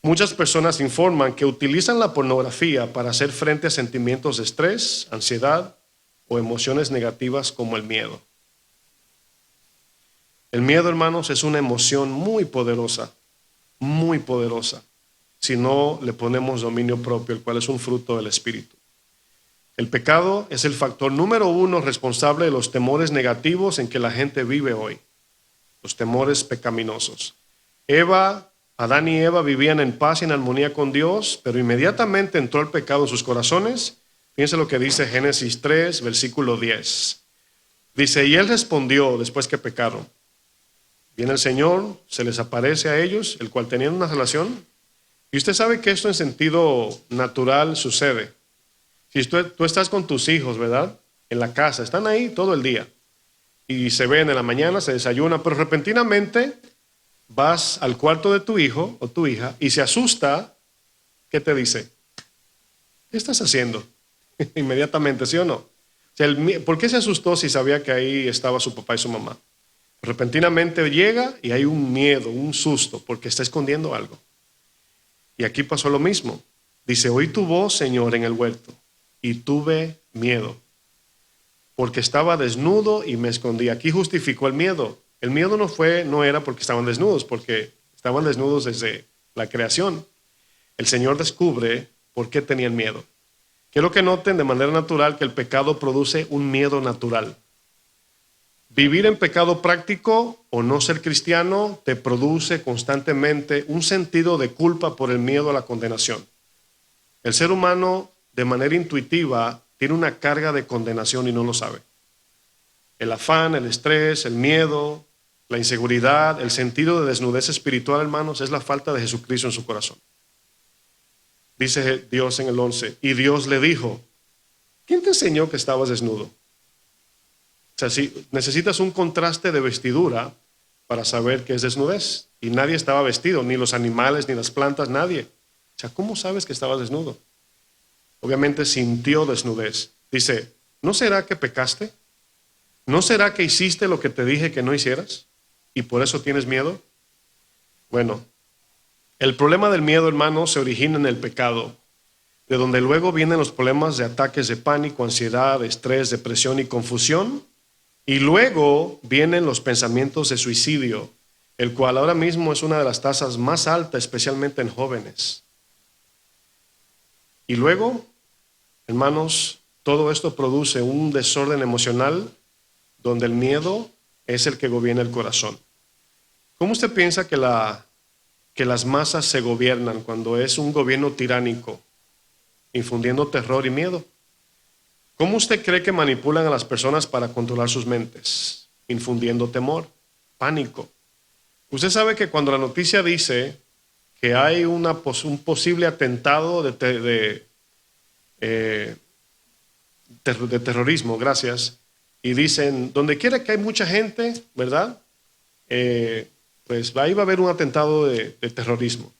S1: Muchas personas informan que utilizan la pornografía para hacer frente a sentimientos de estrés, ansiedad o emociones negativas como el miedo. El miedo, hermanos, es una emoción muy poderosa si no le ponemos dominio propio, el cual es un fruto del Espíritu. El pecado es el factor número 1 responsable de los temores negativos en que la gente vive hoy, los temores pecaminosos. Adán y Eva vivían en paz y en armonía con Dios, pero inmediatamente entró el pecado en sus corazones. Fíjense lo que dice Génesis 3, versículo 10. Dice, y él respondió después que pecaron. Viene el Señor, se les aparece a ellos, el cual tenían una relación. Y usted sabe que esto en sentido natural sucede. Si tú estás con tus hijos, ¿verdad? En la casa, están ahí todo el día. Y se ven en la mañana, se desayunan, pero repentinamente vas al cuarto de tu hijo o tu hija y se asusta. ¿Qué te dice? ¿Qué estás haciendo? Inmediatamente, ¿sí o no? O sea, ¿por qué se asustó si sabía que ahí estaba su papá y su mamá? Repentinamente llega y hay un miedo, un susto, porque está escondiendo algo. Y aquí pasó lo mismo. Dice, oí tu voz, Señor, en el huerto, y tuve miedo, porque estaba desnudo y me escondí. Aquí justificó el miedo. El miedo no era porque estaban desnudos, porque estaban desnudos desde la creación. El Señor descubre por qué tenían miedo. Quiero que noten de manera natural que el pecado produce un miedo natural. Vivir en pecado práctico o no ser cristiano te produce constantemente un sentido de culpa por el miedo a la condenación. El ser humano, de manera intuitiva, tiene una carga de condenación y no lo sabe. El afán, el estrés, el miedo, la inseguridad, el sentido de desnudez espiritual, hermanos, es la falta de Jesucristo en su corazón. Dice Dios en el 11, y Dios le dijo, ¿quién te enseñó que estabas desnudo? O sea, si necesitas un contraste de vestidura, para saber que es desnudez. Y nadie estaba vestido, ni los animales, ni las plantas, nadie. O sea, ¿cómo sabes que estabas desnudo? Obviamente sintió desnudez. Dice, ¿no será que pecaste? ¿No será que hiciste lo que te dije que no hicieras? ¿Y por eso tienes miedo? Bueno, el problema del miedo, hermano, se origina en el pecado, de donde luego vienen los problemas de ataques de pánico, ansiedad, estrés, depresión y confusión. Y luego vienen los pensamientos de suicidio, el cual ahora mismo es una de las tasas más altas, especialmente en jóvenes. Y luego, hermanos, todo esto produce un desorden emocional donde el miedo es el que gobierna el corazón. ¿Cómo usted piensa que las masas se gobiernan cuando es un gobierno tiránico, infundiendo terror y miedo? ¿Cómo usted cree que manipulan a las personas para controlar sus mentes? Infundiendo temor, pánico. Usted sabe que cuando la noticia dice que hay un posible atentado de terrorismo, gracias, y dicen, donde quiera que hay mucha gente, ¿verdad? Pues ahí va a haber un atentado de terrorismo.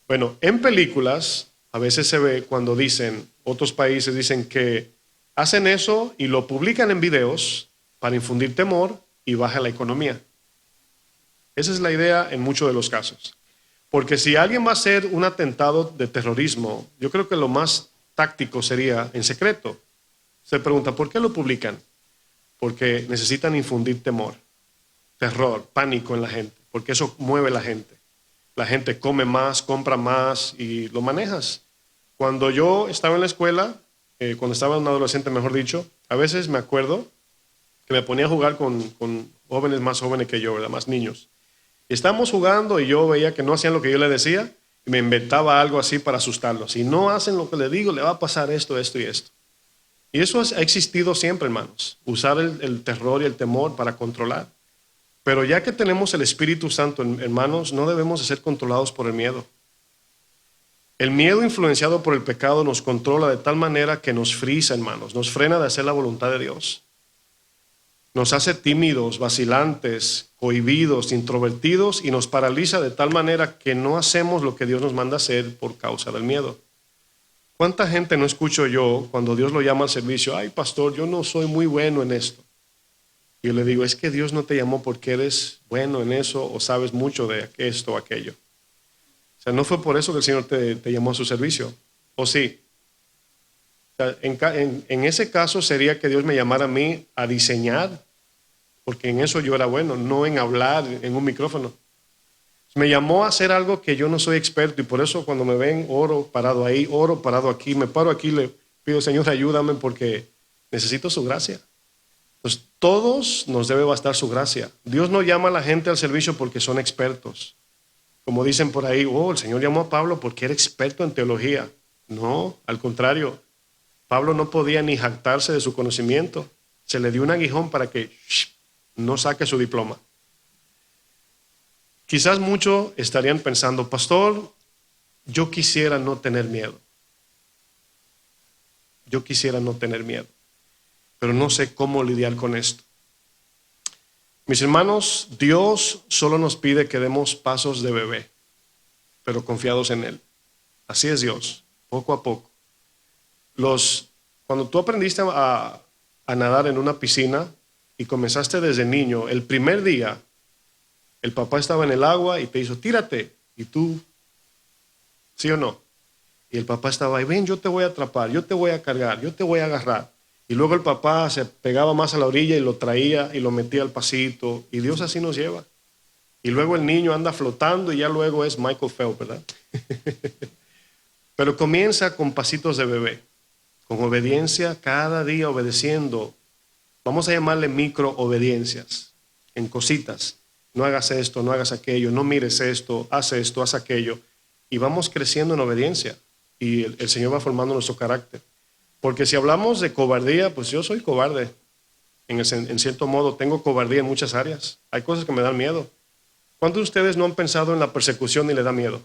S1: Bueno, en películas a veces se ve cuando dicen, otros países dicen que hacen eso y lo publican en videos para infundir temor y baja la economía. Esa es la idea en muchos de los casos. Porque si alguien va a hacer un atentado de terrorismo, yo creo que lo más táctico sería en secreto. Se pregunta, ¿por qué lo publican? Porque necesitan infundir temor, terror, pánico en la gente, porque eso mueve a la gente. La gente come más, compra más y lo manejas. Cuando yo estaba en la escuela, cuando estaba un adolescente, mejor dicho, a veces me acuerdo que me ponía a jugar con jóvenes más jóvenes que yo, ¿verdad? Más niños. Y estábamos jugando y yo veía que no hacían lo que yo les decía y me inventaba algo así para asustarlos. Si no hacen lo que les digo, le va a pasar esto, esto y esto. Y eso ha existido siempre, hermanos, usar el terror y el temor para controlar. Pero ya que tenemos el Espíritu Santo, hermanos, no debemos de ser controlados por el miedo. El miedo influenciado por el pecado nos controla de tal manera que nos frisa, hermanos, nos frena de hacer la voluntad de Dios. Nos hace tímidos, vacilantes, cohibidos, introvertidos y nos paraliza de tal manera que no hacemos lo que Dios nos manda hacer por causa del miedo. ¿Cuánta gente no escucho yo cuando Dios lo llama al servicio? Ay, pastor, yo no soy muy bueno en esto. Y yo le digo, es que Dios no te llamó porque eres bueno en eso o sabes mucho de esto o aquello. O sea, no fue por eso que el Señor te llamó a su servicio. ¿O sí? O sea, en ese caso sería que Dios me llamara a mí a diseñar, porque en eso yo era bueno, no en hablar en un micrófono. Me llamó a hacer algo que yo no soy experto y por eso cuando me ven oro parado ahí, oro parado aquí, me paro aquí, le pido, Señor, ayúdame porque necesito su gracia. Entonces, todos nos debe bastar su gracia. Dios no llama a la gente al servicio porque son expertos. Como dicen por ahí, oh, el Señor llamó a Pablo porque era experto en teología. No, al contrario. Pablo no podía ni jactarse de su conocimiento. Se le dio un aguijón para que no saque su diploma. Quizás muchos estarían pensando, pastor, yo quisiera no tener miedo. Yo quisiera no tener miedo, pero no sé cómo lidiar con esto. Mis hermanos, Dios solo nos pide que demos pasos de bebé, pero confiados en Él. Así es Dios, poco a poco. Cuando tú aprendiste a nadar en una piscina y comenzaste desde niño, el primer día, el papá estaba en el agua y te hizo, tírate. Y tú, ¿sí o no? Y el papá estaba ahí, ven, yo te voy a atrapar, yo te voy a cargar, yo te voy a agarrar. Y luego el papá se pegaba más a la orilla y lo traía y lo metía al pasito. Y Dios así nos lleva. Y luego el niño anda flotando y ya luego es Michael Phelps, ¿verdad? Pero comienza con pasitos de bebé, con obediencia, cada día obedeciendo. Vamos a llamarle micro obediencias, en cositas. No hagas esto, no hagas aquello, no mires esto, haz aquello. Y vamos creciendo en obediencia. Y el Señor va formando nuestro carácter. Porque si hablamos de cobardía, pues yo soy cobarde. En cierto modo, tengo cobardía en muchas áreas. Hay cosas que me dan miedo. ¿Cuántos de ustedes no han pensado en la persecución y le da miedo?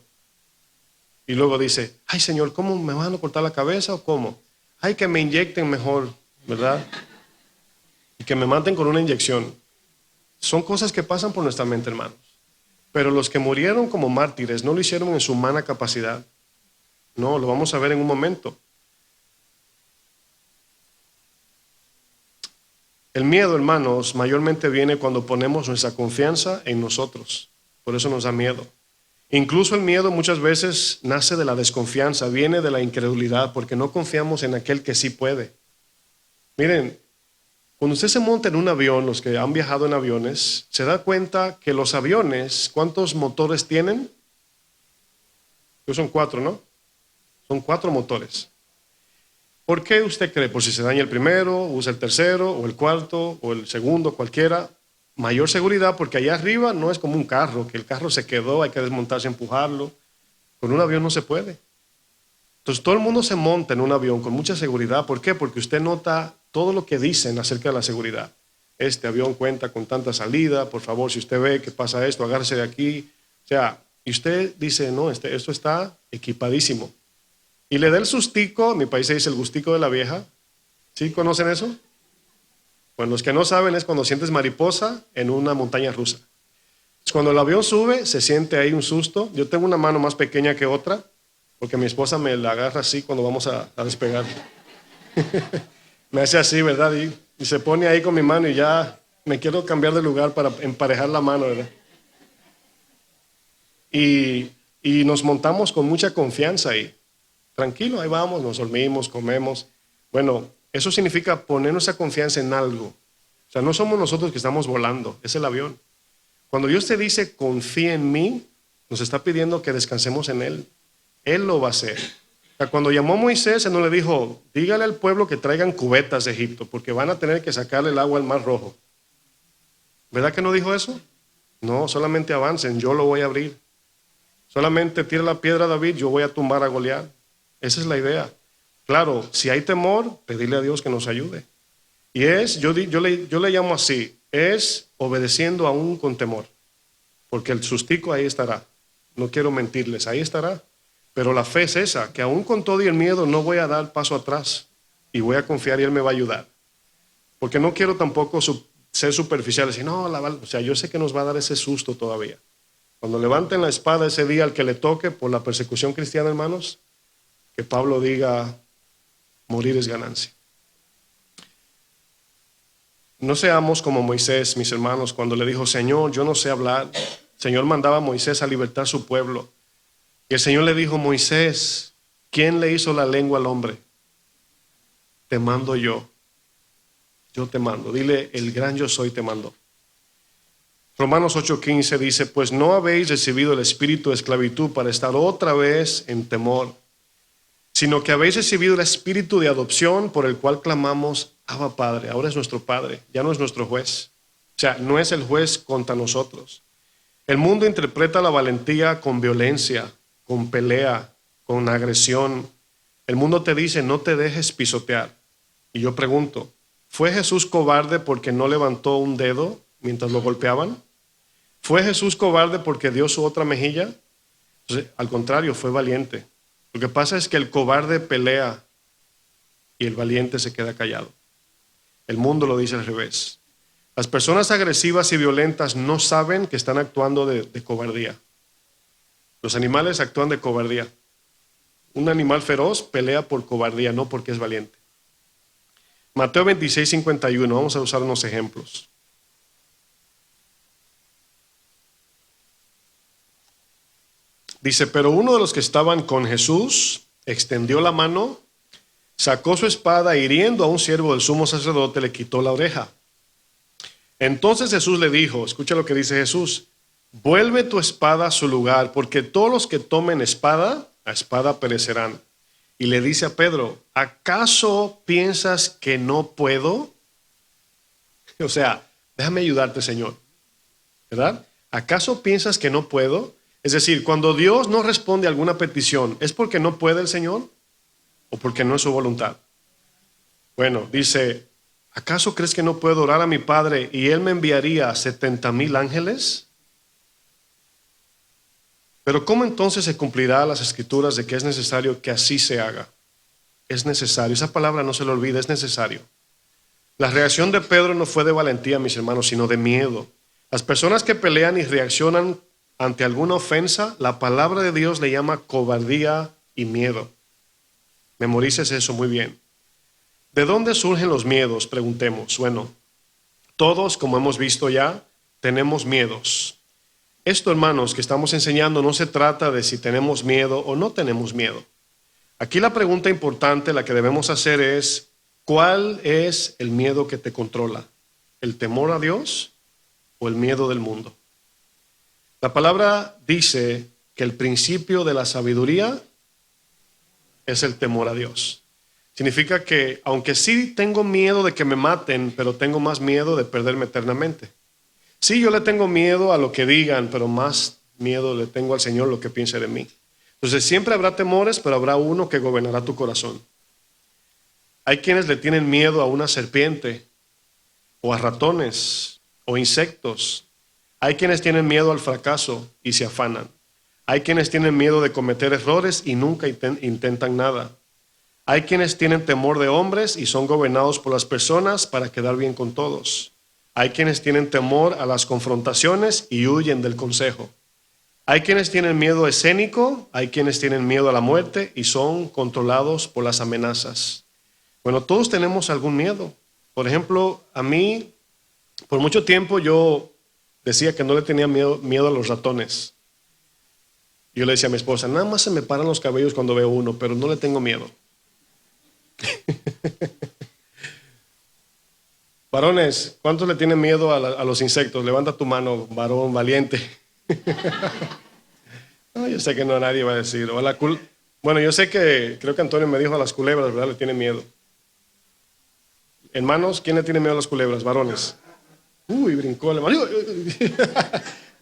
S1: Y luego dice, ay Señor, ¿cómo me van a cortar la cabeza o cómo? Ay, que me inyecten mejor, ¿verdad? Y que me maten con una inyección. Son cosas que pasan por nuestra mente, hermanos. Pero los que murieron como mártires no lo hicieron en su humana capacidad. No, lo vamos a ver en un momento. El miedo, hermanos, mayormente viene cuando ponemos nuestra confianza en nosotros. Por eso nos da miedo. Incluso el miedo muchas veces nace de la desconfianza, viene de la incredulidad, porque no confiamos en aquel que sí puede. Miren, cuando usted se monta en un avión, los que han viajado en aviones, se da cuenta que los aviones, ¿cuántos motores tienen? Pues son 4, ¿no? Son 4 motores. ¿Por qué usted cree? Por si se daña el primero, usa el tercero, o el cuarto, o el segundo, cualquiera. Mayor seguridad, porque allá arriba no es como un carro, que el carro se quedó, hay que desmontarse, empujarlo. Con un avión no se puede. Entonces todo el mundo se monta en un avión con mucha seguridad. ¿Por qué? Porque usted nota todo lo que dicen acerca de la seguridad. Este avión cuenta con tanta salida, por favor, si usted ve que pasa esto, agárrese de aquí. O sea, y usted dice, no, esto está equipadísimo. Y le da el sustico, en mi país se dice el gustico de la vieja. ¿Sí conocen eso? Pues los que no saben es cuando sientes mariposa en una montaña rusa. Cuando el avión sube, se siente ahí un susto. Yo tengo una mano más pequeña que otra, porque mi esposa me la agarra así cuando vamos a despegar. Me hace así, ¿verdad? Y se pone ahí con mi mano y ya me quiero cambiar de lugar para emparejar la mano, ¿verdad? Y nos montamos con mucha confianza ahí. Tranquilo, ahí vamos, nos dormimos, comemos. Bueno, eso significa poner nuestra confianza en algo. O sea, no somos nosotros que estamos volando, es el avión. Cuando Dios te dice, confía en mí, nos está pidiendo que descansemos en Él. Él lo va a hacer. O sea, cuando llamó a Moisés, Él no le dijo, dígale al pueblo que traigan cubetas de Egipto, porque van a tener que sacarle el agua al Mar Rojo. ¿Verdad que no dijo eso? No, solamente avancen, yo lo voy a abrir. Solamente tira la piedra a David, yo voy a tumbar a Goliat. Esa es la idea. Claro, si hay temor, pedirle a Dios que nos ayude. Y yo le llamo así, es obedeciendo aún con temor. Porque el sustico ahí estará. No quiero mentirles, ahí estará. Pero la fe es esa, que aún con todo y el miedo no voy a dar paso atrás. Y voy a confiar y Él me va a ayudar. Porque no quiero tampoco ser superficial. Decir, no, o sea, yo sé que nos va a dar ese susto todavía. Cuando levanten la espada ese día al que le toque por la persecución cristiana, hermanos, que Pablo diga, morir es ganancia. No seamos como Moisés, mis hermanos, cuando le dijo, Señor, yo no sé hablar. El Señor mandaba a Moisés a libertar a su pueblo. Y el Señor le dijo, Moisés, ¿quién le hizo la lengua al hombre? Te mando yo. Yo te mando. Dile, el gran yo soy te mando. Romanos 8:15 dice, pues no habéis recibido el espíritu de esclavitud para estar otra vez en temor, sino que habéis recibido el espíritu de adopción por el cual clamamos, Abba Padre. Ahora es nuestro Padre, ya no es nuestro juez. O sea, no es el juez contra nosotros. El mundo interpreta la valentía con violencia, con pelea, con agresión. El mundo te dice, no te dejes pisotear. Y yo pregunto, ¿fue Jesús cobarde porque no levantó un dedo mientras lo golpeaban? ¿Fue Jesús cobarde porque dio su otra mejilla? Entonces, al contrario, fue valiente. Lo que pasa es que el cobarde pelea y el valiente se queda callado. El mundo lo dice al revés. Las personas agresivas y violentas no saben que están actuando de cobardía. Los animales actúan de cobardía. Un animal feroz pelea por cobardía, no porque es valiente. Mateo 26:51, vamos a usar unos ejemplos. Dice, pero uno de los que estaban con Jesús extendió la mano, sacó su espada, hiriendo a un siervo del sumo sacerdote, le quitó la oreja. Entonces Jesús le dijo, escucha lo que dice Jesús, vuelve tu espada a su lugar, porque todos los que tomen espada, a espada perecerán. Y le dice a Pedro, ¿acaso piensas que no puedo? O sea, déjame ayudarte, Señor, ¿verdad? ¿Acaso piensas que no puedo? Es decir, cuando Dios no responde a alguna petición, ¿es porque no puede el Señor o porque no es su voluntad? Bueno, dice, ¿acaso crees que no puedo orar a mi Padre y Él me enviaría 70,000 ángeles? Pero ¿cómo entonces se cumplirá las escrituras de que es necesario que así se haga? Es necesario, esa palabra no se le olvide, es necesario. La reacción de Pedro no fue de valentía, mis hermanos, sino de miedo. Las personas que pelean y reaccionan ante alguna ofensa, la palabra de Dios le llama cobardía y miedo. Memorices eso muy bien. ¿De dónde surgen los miedos? Preguntemos. Bueno, todos, como hemos visto ya, tenemos miedos. Esto, hermanos, que estamos enseñando no se trata de si tenemos miedo o no tenemos miedo. Aquí la pregunta importante, la que debemos hacer es, ¿cuál es el miedo que te controla? ¿El temor a Dios o el miedo del mundo? La palabra dice que el principio de la sabiduría es el temor a Dios. Significa que aunque sí tengo miedo de que me maten, pero tengo más miedo de perderme eternamente. Sí, yo le tengo miedo a lo que digan, pero más miedo le tengo al Señor lo que piense de mí. Entonces siempre habrá temores, pero habrá uno que gobernará tu corazón. Hay quienes le tienen miedo a una serpiente, o a ratones, o insectos. Hay quienes tienen miedo al fracaso y se afanan. Hay quienes tienen miedo de cometer errores y nunca intentan nada. Hay quienes tienen temor de hombres y son gobernados por las personas para quedar bien con todos. Hay quienes tienen temor a las confrontaciones y huyen del consejo. Hay quienes tienen miedo escénico, hay quienes tienen miedo a la muerte y son controlados por las amenazas. Bueno, todos tenemos algún miedo. Por ejemplo, a mí, por mucho tiempo yo decía que no le tenía miedo a los ratones. Yo le decía a mi esposa, nada más se me paran los cabellos cuando veo uno, pero no le tengo miedo. Varones, ¿cuántos le tienen miedo a los insectos? Levanta tu mano, varón valiente. No, yo sé que no nadie va a decir. Bueno, yo sé que, creo que Antonio me dijo a las culebras, ¿verdad? Le tiene miedo. Hermanos, ¿quién le tiene miedo a las culebras? Varones. Uy, brincó el hermano.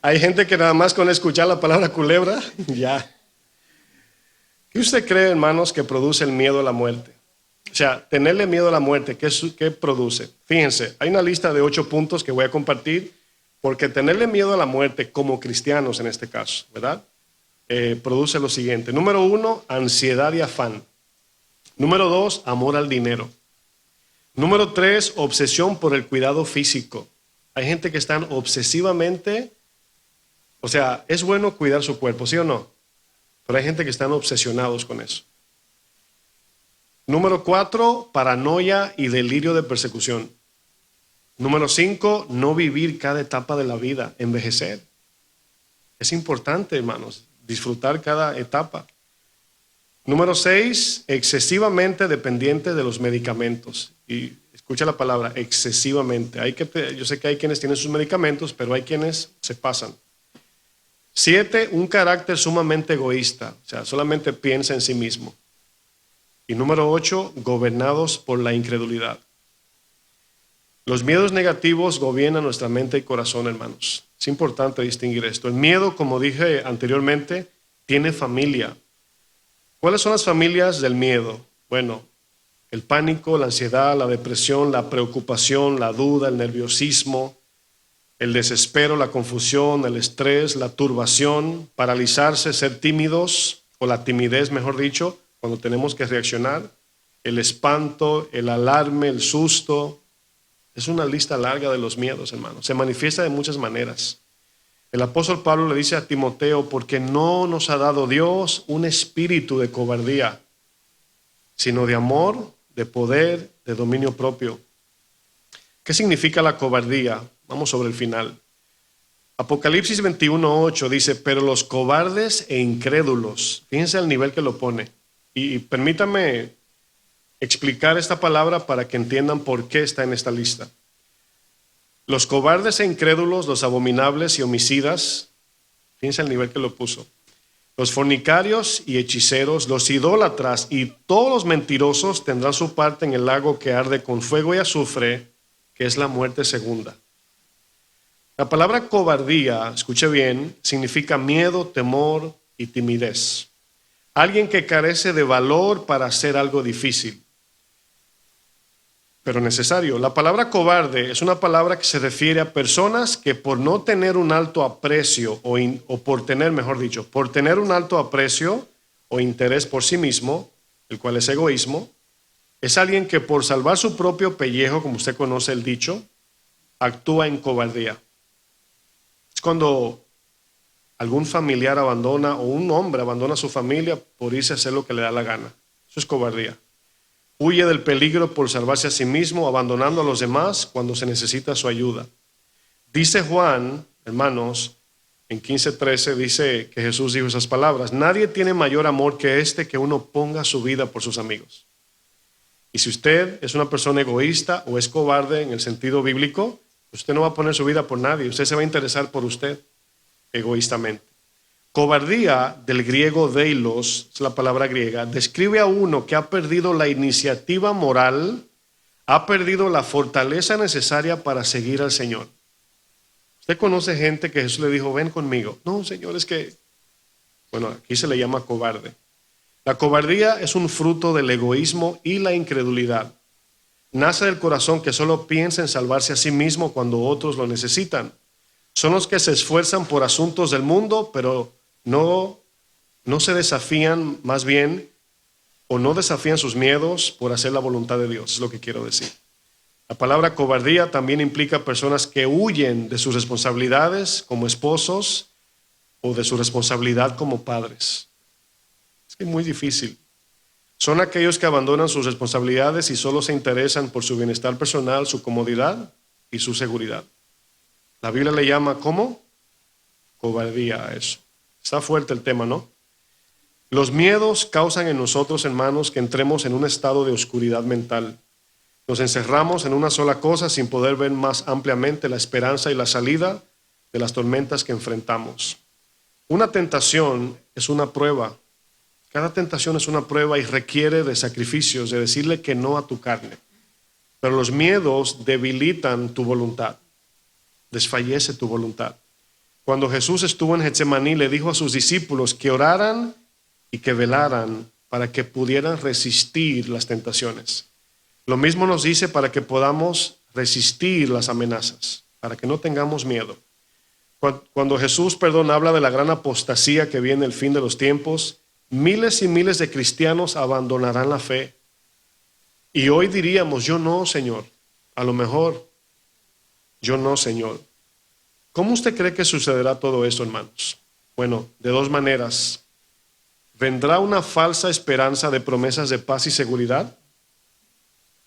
S1: Hay gente que nada más con escuchar la palabra culebra, ya. ¿Qué usted cree, hermanos, que produce el miedo a la muerte? O sea, tenerle miedo a la muerte, ¿qué produce? Fíjense, hay una lista de 8 puntos que voy a compartir, porque tenerle miedo a la muerte como cristianos en este caso, ¿verdad? Produce lo siguiente. Número 1, ansiedad y afán. Número 2, amor al dinero. Número 3, obsesión por el cuidado físico. Hay gente que están obsesivamente, o sea, es bueno cuidar su cuerpo, ¿sí o no? Pero hay gente que están obsesionados con eso. Número 4, paranoia y delirio de persecución. Número 5, no vivir cada etapa de la vida, envejecer. Es importante, hermanos, disfrutar cada etapa. Número 6, excesivamente dependiente de los medicamentos. Y escucha la palabra, excesivamente. Yo sé que hay quienes tienen sus medicamentos, pero hay quienes se pasan. 7, un carácter sumamente egoísta, o sea, solamente piensa en sí mismo. Y número 8, gobernados por la incredulidad. Los miedos negativos gobiernan nuestra mente y corazón, hermanos. Es importante distinguir esto. El miedo, como dije anteriormente, tiene familia. ¿Cuáles son las familias del miedo? Bueno, el pánico, la ansiedad, la depresión, la preocupación, la duda, el nerviosismo, el desespero, la confusión, el estrés, la turbación, paralizarse, ser tímidos, o la timidez, mejor dicho, cuando tenemos que reaccionar, el espanto, el alarme, el susto. Es una lista larga de los miedos, hermanos. Se manifiesta de muchas maneras. El apóstol Pablo le dice a Timoteo, porque no nos ha dado Dios un espíritu de cobardía, sino de amor, de poder, de dominio propio. ¿Qué significa la cobardía? Vamos sobre el final. Apocalipsis 21:8 dice, pero los cobardes e incrédulos, fíjense al nivel que lo pone. Y permítame explicar esta palabra para que entiendan por qué está en esta lista. Los cobardes e incrédulos, los abominables y homicidas, fíjense el nivel que lo puso. Los fornicarios y hechiceros, los idólatras y todos los mentirosos tendrán su parte en el lago que arde con fuego y azufre, que es la muerte segunda. La palabra cobardía, escuche bien, significa miedo, temor y timidez. Alguien que carece de valor para hacer algo difícil, pero necesario. La palabra cobarde es una palabra que se refiere a personas que por no tener un alto aprecio o por tener, mejor dicho, por tener un alto aprecio o interés por sí mismo, el cual es egoísmo, es alguien que por salvar su propio pellejo, como usted conoce el dicho, actúa en cobardía. Es cuando algún familiar abandona o un hombre abandona a su familia por irse a hacer lo que le da la gana. Eso es cobardía. Huye del peligro por salvarse a sí mismo, abandonando a los demás cuando se necesita su ayuda. Dice Juan, hermanos, en 15:13 dice que Jesús dijo esas palabras: nadie tiene mayor amor que este, que uno ponga su vida por sus amigos. Y si usted es una persona egoísta o es cobarde en el sentido bíblico, usted no va a poner su vida por nadie, usted se va a interesar por usted egoístamente. Cobardía, del griego deilos, es la palabra griega, describe a uno que ha perdido la iniciativa moral, ha perdido la fortaleza necesaria para seguir al Señor. Usted conoce gente que Jesús le dijo: ven conmigo. No, Señor, es que, bueno, aquí se le llama cobarde. La cobardía es un fruto del egoísmo y la incredulidad. Nace del corazón que solo piensa en salvarse a sí mismo cuando otros lo necesitan. Son los que se esfuerzan por asuntos del mundo, pero no se desafían, más bien, o no desafían sus miedos por hacer la voluntad de Dios, es lo que quiero decir. La palabra cobardía también implica personas que huyen de sus responsabilidades como esposos o de su responsabilidad como padres. Es que es muy difícil. Son aquellos que abandonan sus responsabilidades y solo se interesan por su bienestar personal, su comodidad y su seguridad. La Biblia le llama, ¿cómo? Cobardía a eso. Está fuerte el tema, ¿no? Los miedos causan en nosotros, hermanos, que entremos en un estado de oscuridad mental. Nos encerramos en una sola cosa sin poder ver más ampliamente la esperanza y la salida de las tormentas que enfrentamos. Una tentación es una prueba. Cada tentación es una prueba y requiere de sacrificios, de decirle que no a tu carne. Pero los miedos debilitan tu voluntad, desfallece tu voluntad. Cuando Jesús estuvo en Getsemaní, le dijo a sus discípulos que oraran y que velaran para que pudieran resistir las tentaciones. Lo mismo nos dice para que podamos resistir las amenazas, para que no tengamos miedo. Cuando Jesús, habla de la gran apostasía que viene el fin de los tiempos, miles y miles de cristianos abandonarán la fe. Y hoy diríamos: yo no, Señor. A lo mejor, yo no, Señor. ¿Cómo usted cree que sucederá todo eso, hermanos? Bueno, de dos maneras. ¿Vendrá una falsa esperanza de promesas de paz y seguridad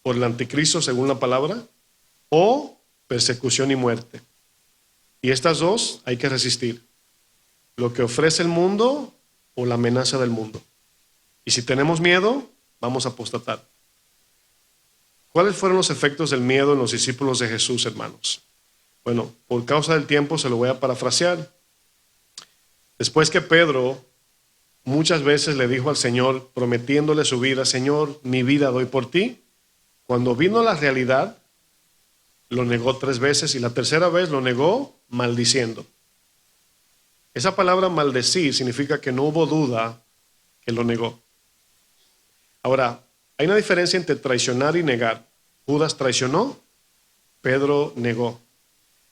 S1: por el anticristo, según la palabra? ¿O persecución y muerte? Y estas dos hay que resistir. Lo que ofrece el mundo o la amenaza del mundo. Y si tenemos miedo, vamos a apostatar. ¿Cuáles fueron los efectos del miedo en los discípulos de Jesús, hermanos? Bueno, por causa del tiempo se lo voy a parafrasear. Después que Pedro muchas veces le dijo al Señor, prometiéndole su vida: Señor, mi vida doy por ti. Cuando vino la realidad, lo negó 3 veces y la tercera vez lo negó maldiciendo. Esa palabra maldecir significa que no hubo duda que lo negó. Ahora, hay una diferencia entre traicionar y negar. Judas traicionó, Pedro negó.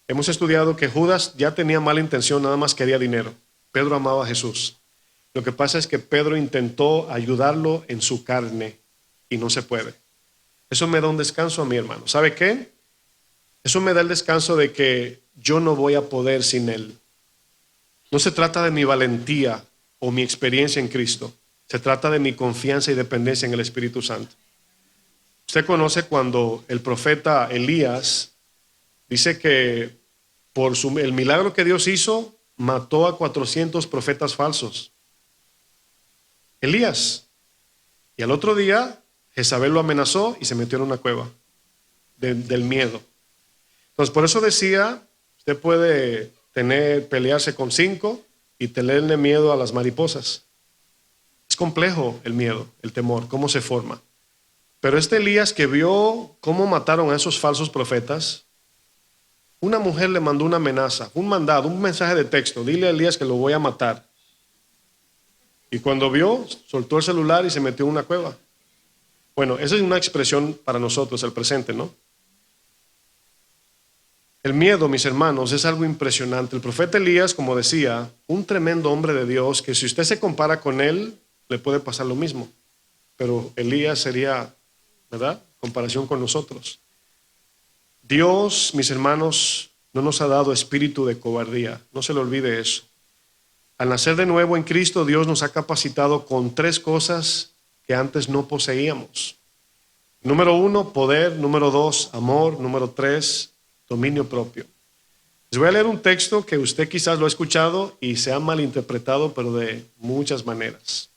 S1: Hemos estudiado que Judas ya tenía mala intención, nada más quería dinero. Pedro amaba a Jesús. Lo que pasa es que Pedro intentó ayudarlo en su carne y no se puede. Eso me da un descanso a mi hermano. ¿Sabe qué? Eso me da el descanso de que yo no voy a poder sin él. No se trata de mi valentía o mi experiencia en Cristo. Se trata de mi confianza y dependencia en el Espíritu Santo. Usted conoce cuando el profeta Elías dice que por el milagro que Dios hizo, mató a 400 profetas falsos. Elías. Y al otro día, Jezabel lo amenazó y se metió en una cueva del miedo. Entonces, por eso decía, usted puede pelearse con 5 y tenerle miedo a las mariposas. Es complejo el miedo, el temor, cómo se forma. Pero este Elías, que vio cómo mataron a esos falsos profetas, una mujer le mandó una amenaza, un mandado, un mensaje de texto: dile a Elías que lo voy a matar. Y cuando vio, soltó el celular y se metió en una cueva. Bueno, esa es una expresión para nosotros, el presente, ¿no? El miedo, mis hermanos, es algo impresionante. El profeta Elías, como decía, un tremendo hombre de Dios, que si usted se compara con él, le puede pasar lo mismo. Pero Elías sería, ¿verdad?, comparación con nosotros. Dios, mis hermanos, no nos ha dado espíritu de cobardía. No se le olvide eso. Al nacer de nuevo en Cristo, Dios nos ha capacitado con 3 cosas que antes no poseíamos. Número 1, poder. Número 2, amor. Número 3, dominio propio. Les voy a leer un texto que usted quizás lo ha escuchado y se ha malinterpretado, pero de muchas maneras.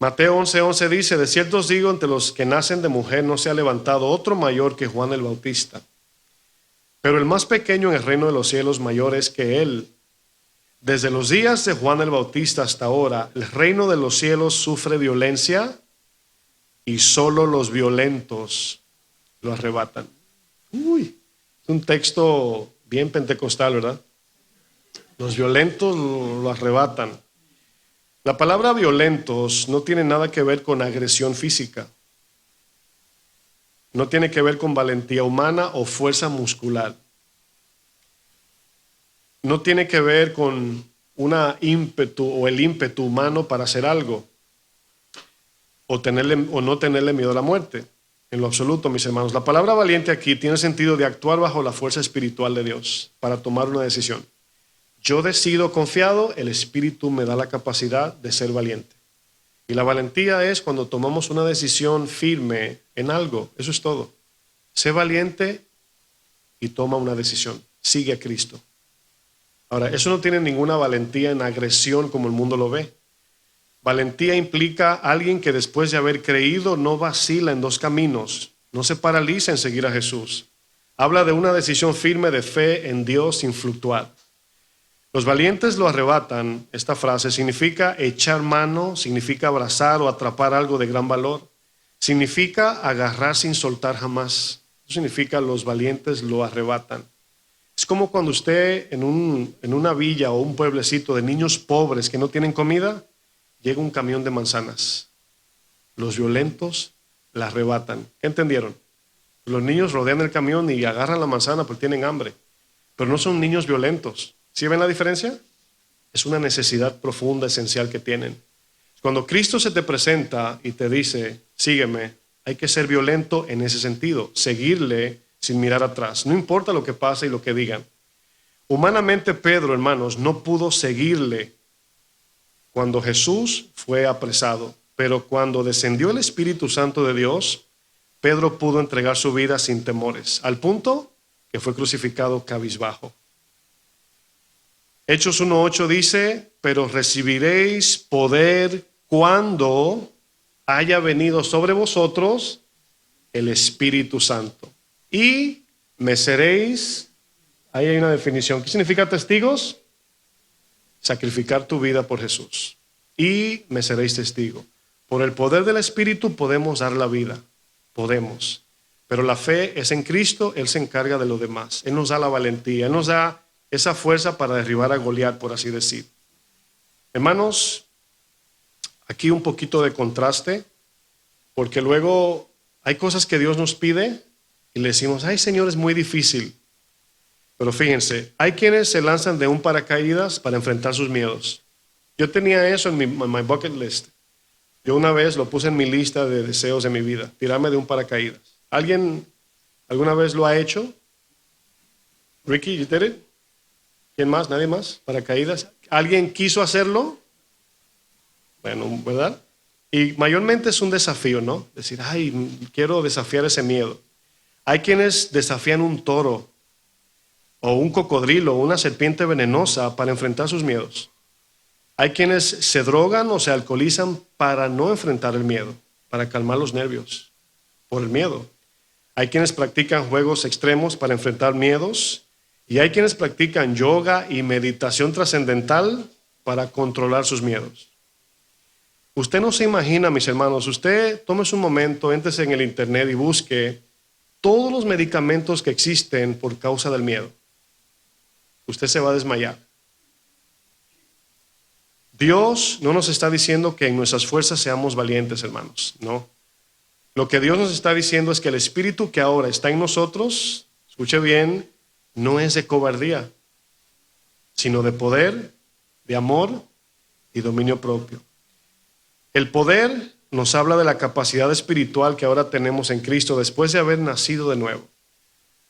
S1: Mateo 11:11 dice: de cierto os digo, entre los que nacen de mujer no se ha levantado otro mayor que Juan el Bautista. Pero el más pequeño en el reino de los cielos mayor es que él. Desde los días de Juan el Bautista hasta ahora, el reino de los cielos sufre violencia y solo los violentos lo arrebatan. Uy, es un texto bien pentecostal, ¿verdad? Los violentos lo arrebatan. La palabra violentos no tiene nada que ver con agresión física. No tiene que ver con valentía humana o fuerza muscular. No tiene que ver con una ímpetu o el ímpetu humano para hacer algo o no tenerle miedo a la muerte. En lo absoluto, mis hermanos. La palabra valiente aquí tiene sentido de actuar bajo la fuerza espiritual de Dios para tomar una decisión. Yo decido confiado, el Espíritu me da la capacidad de ser valiente. Y la valentía es cuando tomamos una decisión firme en algo. Eso es todo. Sé valiente y toma una decisión. Sigue a Cristo. Ahora, eso no tiene ninguna valentía en agresión como el mundo lo ve. Valentía implica a alguien que después de haber creído no vacila en 2 caminos, no se paraliza en seguir a Jesús. Habla de una decisión firme de fe en Dios sin fluctuar. Los valientes lo arrebatan. Esta frase significa echar mano, significa abrazar o atrapar algo de gran valor. Significa agarrar sin soltar jamás. Eso significa los valientes lo arrebatan. Es como cuando usted en una villa o un pueblecito de niños pobres que no tienen comida, llega un camión de manzanas. Los violentos la arrebatan. ¿Qué entendieron? Los niños rodean el camión y agarran la manzana porque tienen hambre. Pero no son niños violentos. ¿Sí ven la diferencia? Es una necesidad profunda, esencial que tienen. Cuando Cristo se te presenta y te dice, sígueme, hay que ser violento en ese sentido. Seguirle sin mirar atrás. No importa lo que pase y lo que digan. Humanamente Pedro, hermanos, no pudo seguirle cuando Jesús fue apresado. Pero cuando descendió el Espíritu Santo de Dios, Pedro pudo entregar su vida sin temores, al punto que fue crucificado cabizbajo. Hechos 1:8 dice, pero recibiréis poder cuando haya venido sobre vosotros el Espíritu Santo. Y me seréis, ahí hay una definición. ¿Qué significa testigos? Sacrificar tu vida por Jesús. Y me seréis testigo. Por el poder del Espíritu podemos dar la vida. Podemos. Pero la fe es en Cristo, Él se encarga de lo demás. Él nos da la valentía, Él nos da esa fuerza para derribar a Goliat, por así decir. Hermanos, aquí un poquito de contraste, porque luego hay cosas que Dios nos pide y le decimos, ay Señor, es muy difícil. Pero fíjense, hay quienes se lanzan de un paracaídas para enfrentar sus miedos. Yo tenía eso en my bucket list. Yo una vez lo puse en mi lista de deseos de mi vida, tirarme de un paracaídas. ¿Alguien alguna vez lo ha hecho? Ricky, you did it? ¿Quién más? ¿Nadie más? ¿Paracaídas? ¿Alguien quiso hacerlo? Bueno, ¿verdad? Y mayormente es un desafío, ¿no? Decir, ay, quiero desafiar ese miedo. Hay quienes desafían un toro o un cocodrilo o una serpiente venenosa para enfrentar sus miedos. Hay quienes se drogan o se alcoholizan para no enfrentar el miedo, para calmar los nervios por el miedo. Hay quienes practican juegos extremos para enfrentar miedos. Y hay quienes practican yoga y meditación trascendental para controlar sus miedos. Usted no se imagina, mis hermanos, usted tómese un momento, éntrese en el internet y busque todos los medicamentos que existen por causa del miedo. Usted se va a desmayar. Dios no nos está diciendo que en nuestras fuerzas seamos valientes, hermanos, no. Lo que Dios nos está diciendo es que el Espíritu que ahora está en nosotros, escuche bien, no es de cobardía, sino de poder, de amor y dominio propio. El poder nos habla de la capacidad espiritual que ahora tenemos en Cristo después de haber nacido de nuevo.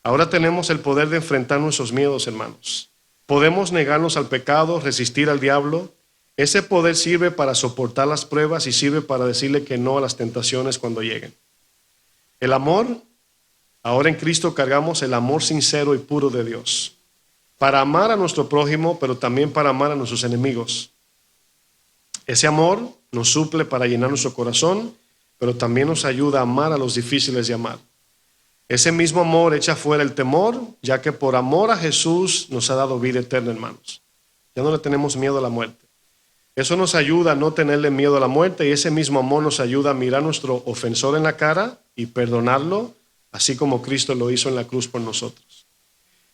S1: Ahora tenemos el poder de enfrentar nuestros miedos, hermanos. Podemos negarnos al pecado, resistir al diablo. Ese poder sirve para soportar las pruebas y sirve para decirle que no a las tentaciones cuando lleguen. El amor, ahora en Cristo cargamos el amor sincero y puro de Dios. Para amar a nuestro prójimo, pero también para amar a nuestros enemigos. Ese amor nos suple para llenar nuestro corazón, pero también nos ayuda a amar a los difíciles de amar. Ese mismo amor echa fuera el temor, ya que por amor a Jesús nos ha dado vida eterna, hermanos. Ya no le tenemos miedo a la muerte. Eso nos ayuda a no tenerle miedo a la muerte y ese mismo amor nos ayuda a mirar a nuestro ofensor en la cara y perdonarlo, así como Cristo lo hizo en la cruz por nosotros.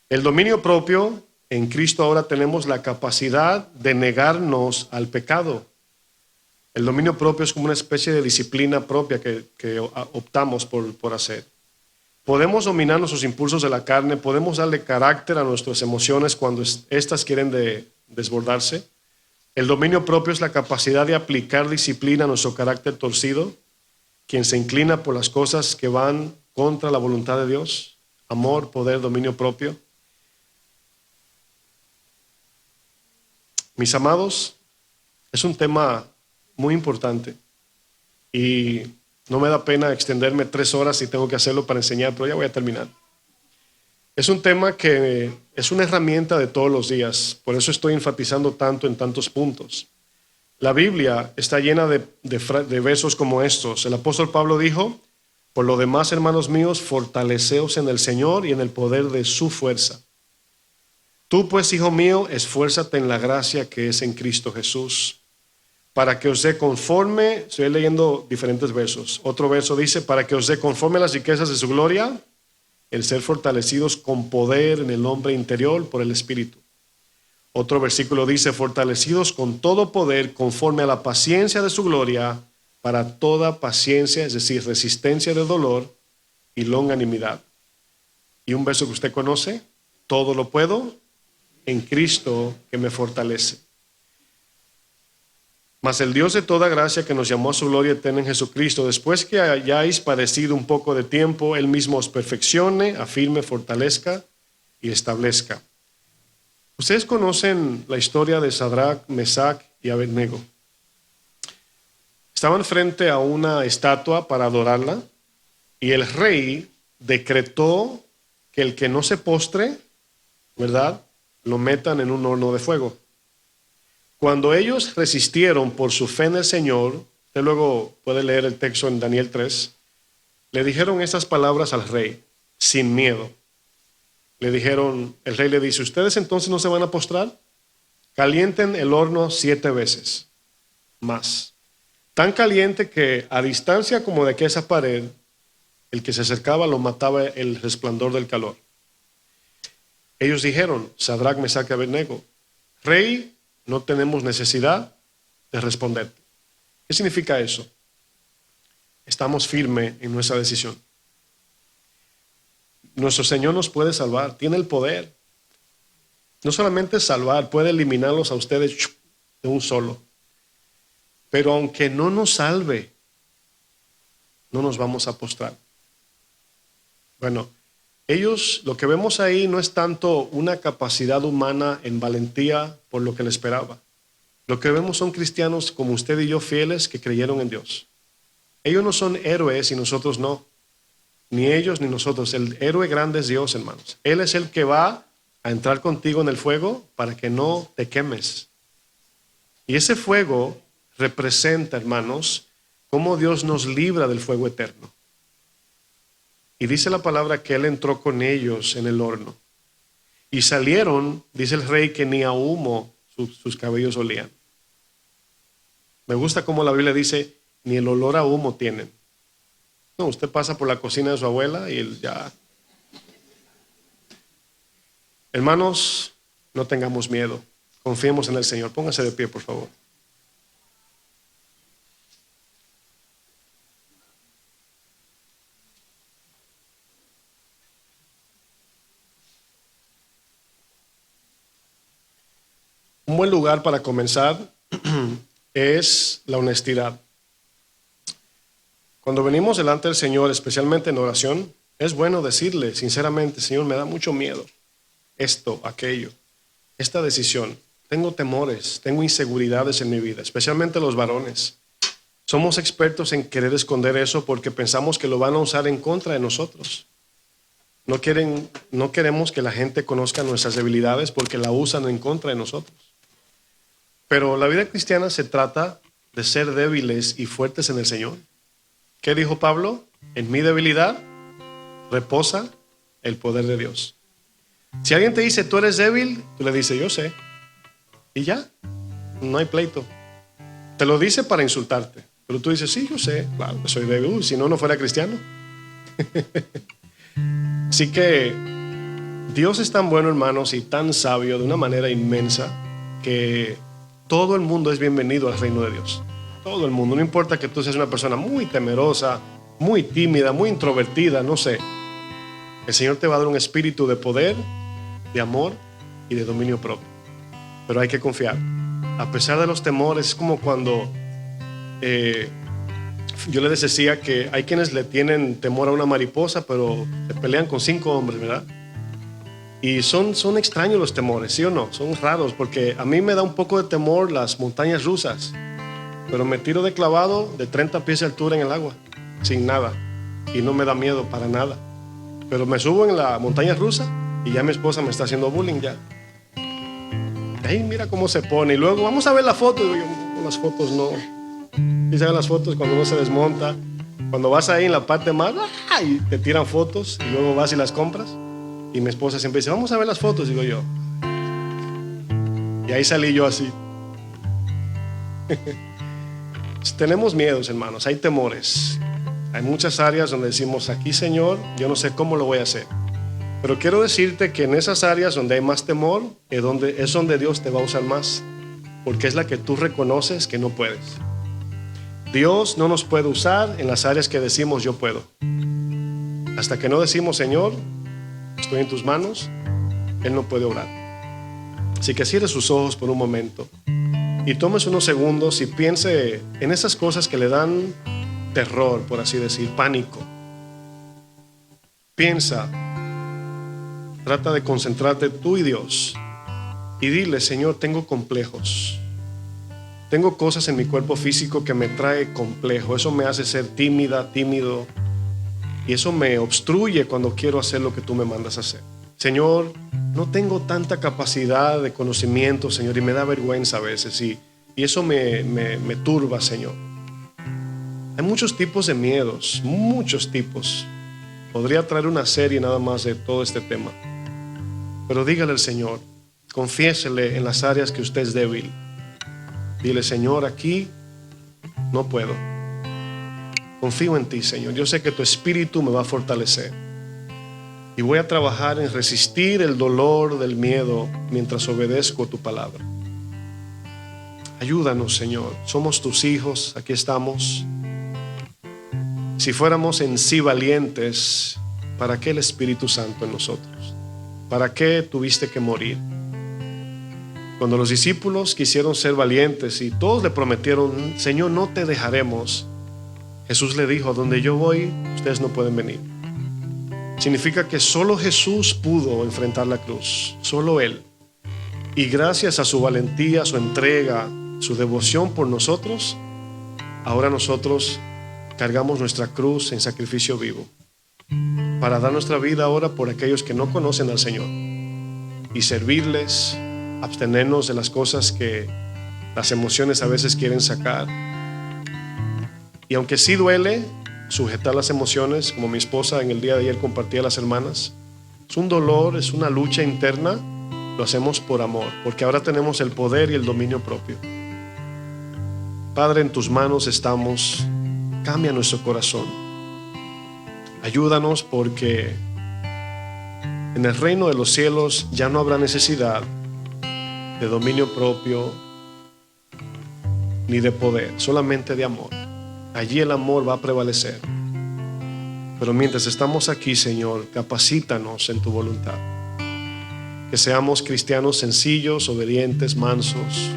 S1: El dominio propio, en Cristo ahora tenemos la capacidad de negarnos al pecado. El dominio propio es como una especie de disciplina propia que optamos por hacer. Podemos dominar nuestros impulsos de la carne, podemos darle carácter a nuestras emociones cuando éstas quieren desbordarse. El dominio propio es la capacidad de aplicar disciplina a nuestro carácter torcido, quien se inclina por las cosas que van contra la voluntad de Dios. Amor, poder, dominio propio. Mis amados, es un tema muy importante y no me da pena extenderme 3 horas si tengo que hacerlo para enseñar, pero ya voy a terminar. Es un tema que es una herramienta de todos los días, por eso estoy enfatizando tanto en tantos puntos. La Biblia está llena de versos como estos. El apóstol Pablo dijo, por lo demás, hermanos míos, fortaleceos en el Señor y en el poder de su fuerza. Tú pues, hijo mío, esfuérzate en la gracia que es en Cristo Jesús, para que os dé conforme, estoy leyendo diferentes versos. Otro verso dice, para que os dé conforme a las riquezas de su gloria, el ser fortalecidos con poder en el hombre interior por el Espíritu. Otro versículo dice, fortalecidos con todo poder conforme a la paciencia de su gloria, para toda paciencia, es decir, resistencia del dolor y longanimidad. Y un verso que usted conoce, todo lo puedo en Cristo que me fortalece. Mas el Dios de toda gracia que nos llamó a su gloria eterna en Jesucristo, después que hayáis padecido un poco de tiempo, Él mismo os perfeccione, afirme, fortalezca y establezca. Ustedes conocen la historia de Sadrach, Mesach y Abednego. Estaban frente a una estatua para adorarla y el rey decretó que el que no se postre, ¿verdad?, lo metan en un horno de fuego. Cuando ellos resistieron por su fe en el Señor, usted luego puede leer el texto en Daniel 3, le dijeron estas palabras al rey, sin miedo. Le dijeron, el rey le dice, ¿ustedes entonces no se van a postrar? Calienten el horno 7 veces más. Tan caliente que a distancia como de que esa pared, el que se acercaba lo mataba el resplandor del calor. Ellos dijeron, Sadrach, Mesach y Abednego, rey, no tenemos necesidad de responder. ¿Qué significa eso? Estamos firmes en nuestra decisión. Nuestro Señor nos puede salvar, tiene el poder. No solamente salvar, puede eliminarlos a ustedes de un solo. Pero aunque no nos salve, no nos vamos a postrar. Bueno, ellos, lo que vemos ahí no es tanto una capacidad humana en valentía por lo que le esperaba. Lo que vemos son cristianos como usted y yo fieles que creyeron en Dios. Ellos no son héroes y nosotros no. Ni ellos ni nosotros. El héroe grande es Dios, hermanos. Él es el que va a entrar contigo en el fuego para que no te quemes. Y ese fuego representa, hermanos, cómo Dios nos libra del fuego eterno. Y dice la palabra que Él entró con ellos en el horno. Y salieron, dice el rey, que ni a humo sus cabellos olían. Me gusta cómo la Biblia dice, ni el olor a humo tienen. No, usted pasa por la cocina de su abuela y él ya... Hermanos, no tengamos miedo. Confiemos en el Señor. Póngase de pie, por favor. Un buen lugar para comenzar es la honestidad. Cuando venimos delante del Señor, especialmente en oración, Es bueno decirle sinceramente, Señor, me da mucho miedo esto, aquello, esta decisión. Tengo temores, tengo inseguridades en mi vida, especialmente los varones. Somos expertos en querer esconder eso porque pensamos que lo van a usar en contra de nosotros. No queremos que la gente conozca nuestras debilidades porque la usan en contra de nosotros. Pero la vida cristiana se trata de ser débiles y fuertes en el Señor. ¿Qué dijo Pablo? En mi debilidad reposa el poder de Dios. Si alguien te dice, tú eres débil, tú le dices, yo sé. Y ya, no hay pleito. Te lo dice para insultarte. Pero tú dices, sí, yo sé, claro que soy débil. Si no, no fuera cristiano. Así que Dios es tan bueno, hermanos, y tan sabio de una manera inmensa que todo el mundo es bienvenido al reino de Dios. Todo el mundo, no importa que tú seas una persona muy temerosa, muy tímida, muy introvertida, no sé. El Señor te va a dar un espíritu de poder, de amor y de dominio propio. Pero hay que confiar. A pesar de los temores, es como cuando yo les decía que hay quienes le tienen temor a una mariposa, pero se pelean con 5 hombres, ¿verdad? Y son extraños los temores, ¿sí o no? Son raros, porque a mí me da un poco de temor las montañas rusas, pero me tiro de clavado de 30 pies de altura en el agua, sin nada, y no me da miedo para nada. Pero me subo en la montaña rusa y ya mi esposa me está haciendo bullying ya. Ay, mira cómo se pone. Y luego vamos a ver la foto. Y digo, no, las fotos no. Y se ven las fotos cuando uno se desmonta. Cuando vas ahí en la parte más, y te tiran fotos y luego vas y las compras. Y mi esposa siempre dice, vamos a ver las fotos, digo yo. Y ahí salí yo así. Tenemos miedos, hermanos, hay temores. Hay muchas áreas donde decimos, aquí, Señor, yo no sé cómo lo voy a hacer. Pero quiero decirte que en esas áreas donde hay más temor, es donde Dios te va a usar más. Porque es la que tú reconoces que no puedes. Dios no nos puede usar en las áreas que decimos yo puedo. Hasta que no decimos, Señor, estoy en tus manos, Él no puede obrar. Así que cierre sus ojos por un momento y tomes unos segundos y piense en esas cosas que le dan terror, por así decir, pánico. Piensa, trata de concentrarte tú y Dios y dile, Señor, tengo complejos. Tengo cosas en mi cuerpo físico que me trae complejo. Eso me hace ser tímida, tímido. Y eso me obstruye cuando quiero hacer lo que tú me mandas a hacer. Señor, no tengo tanta capacidad de conocimiento, Señor, y me da vergüenza a veces. Y eso me turba, Señor. Hay muchos tipos de miedos, muchos tipos. Podría traer una serie nada más de todo este tema. Pero dígale al Señor, confiésele en las áreas que usted es débil. Dile, Señor, aquí no puedo. Confío en ti, Señor. Yo sé que tu espíritu me va a fortalecer. Y voy a trabajar en resistir el dolor del miedo mientras obedezco tu palabra. Ayúdanos, Señor. Somos tus hijos, aquí estamos. Si fuéramos en sí valientes, ¿para qué el Espíritu Santo en nosotros? ¿Para qué tuviste que morir? Cuando los discípulos quisieron ser valientes y todos le prometieron, Señor, no te dejaremos, Jesús le dijo, donde yo voy, ustedes no pueden venir. Significa que solo Jesús pudo enfrentar la cruz, solo Él. Y gracias a su valentía, su entrega, su devoción por nosotros, ahora nosotros cargamos nuestra cruz en sacrificio vivo para dar nuestra vida ahora por aquellos que no conocen al Señor y servirles, abstenernos de las cosas que las emociones a veces quieren sacar. Y aunque sí duele sujetar las emociones, como mi esposa en el día de ayer compartía a las hermanas, es un dolor, es una lucha interna, lo hacemos por amor, porque ahora tenemos el poder y el dominio propio. Padre, en tus manos estamos, cambia nuestro corazón. Ayúdanos porque en el reino de los cielos ya no habrá necesidad de dominio propio ni de poder, solamente de amor. Allí el amor va a prevalecer. Pero mientras estamos aquí, Señor, capacítanos en tu voluntad. Que seamos cristianos sencillos, obedientes, mansos.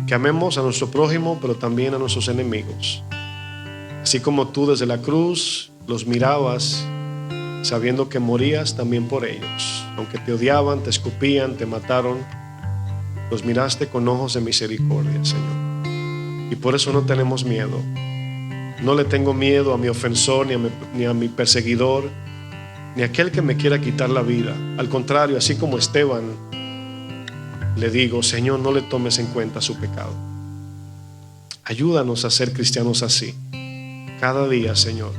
S1: Que amemos a nuestro prójimo, pero también a nuestros enemigos. Así como tú desde la cruz los mirabas sabiendo que morías también por ellos. Aunque te odiaban, te escupían, te mataron, los miraste con ojos de misericordia, Señor. Y por eso no tenemos miedo. No le tengo miedo a mi ofensor, ni a mi perseguidor, ni a aquel que me quiera quitar la vida. Al contrario, así como Esteban, le digo, Señor, no le tomes en cuenta su pecado. Ayúdanos a ser cristianos así, cada día, Señor,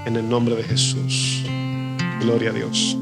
S1: en el nombre de Jesús. Gloria a Dios.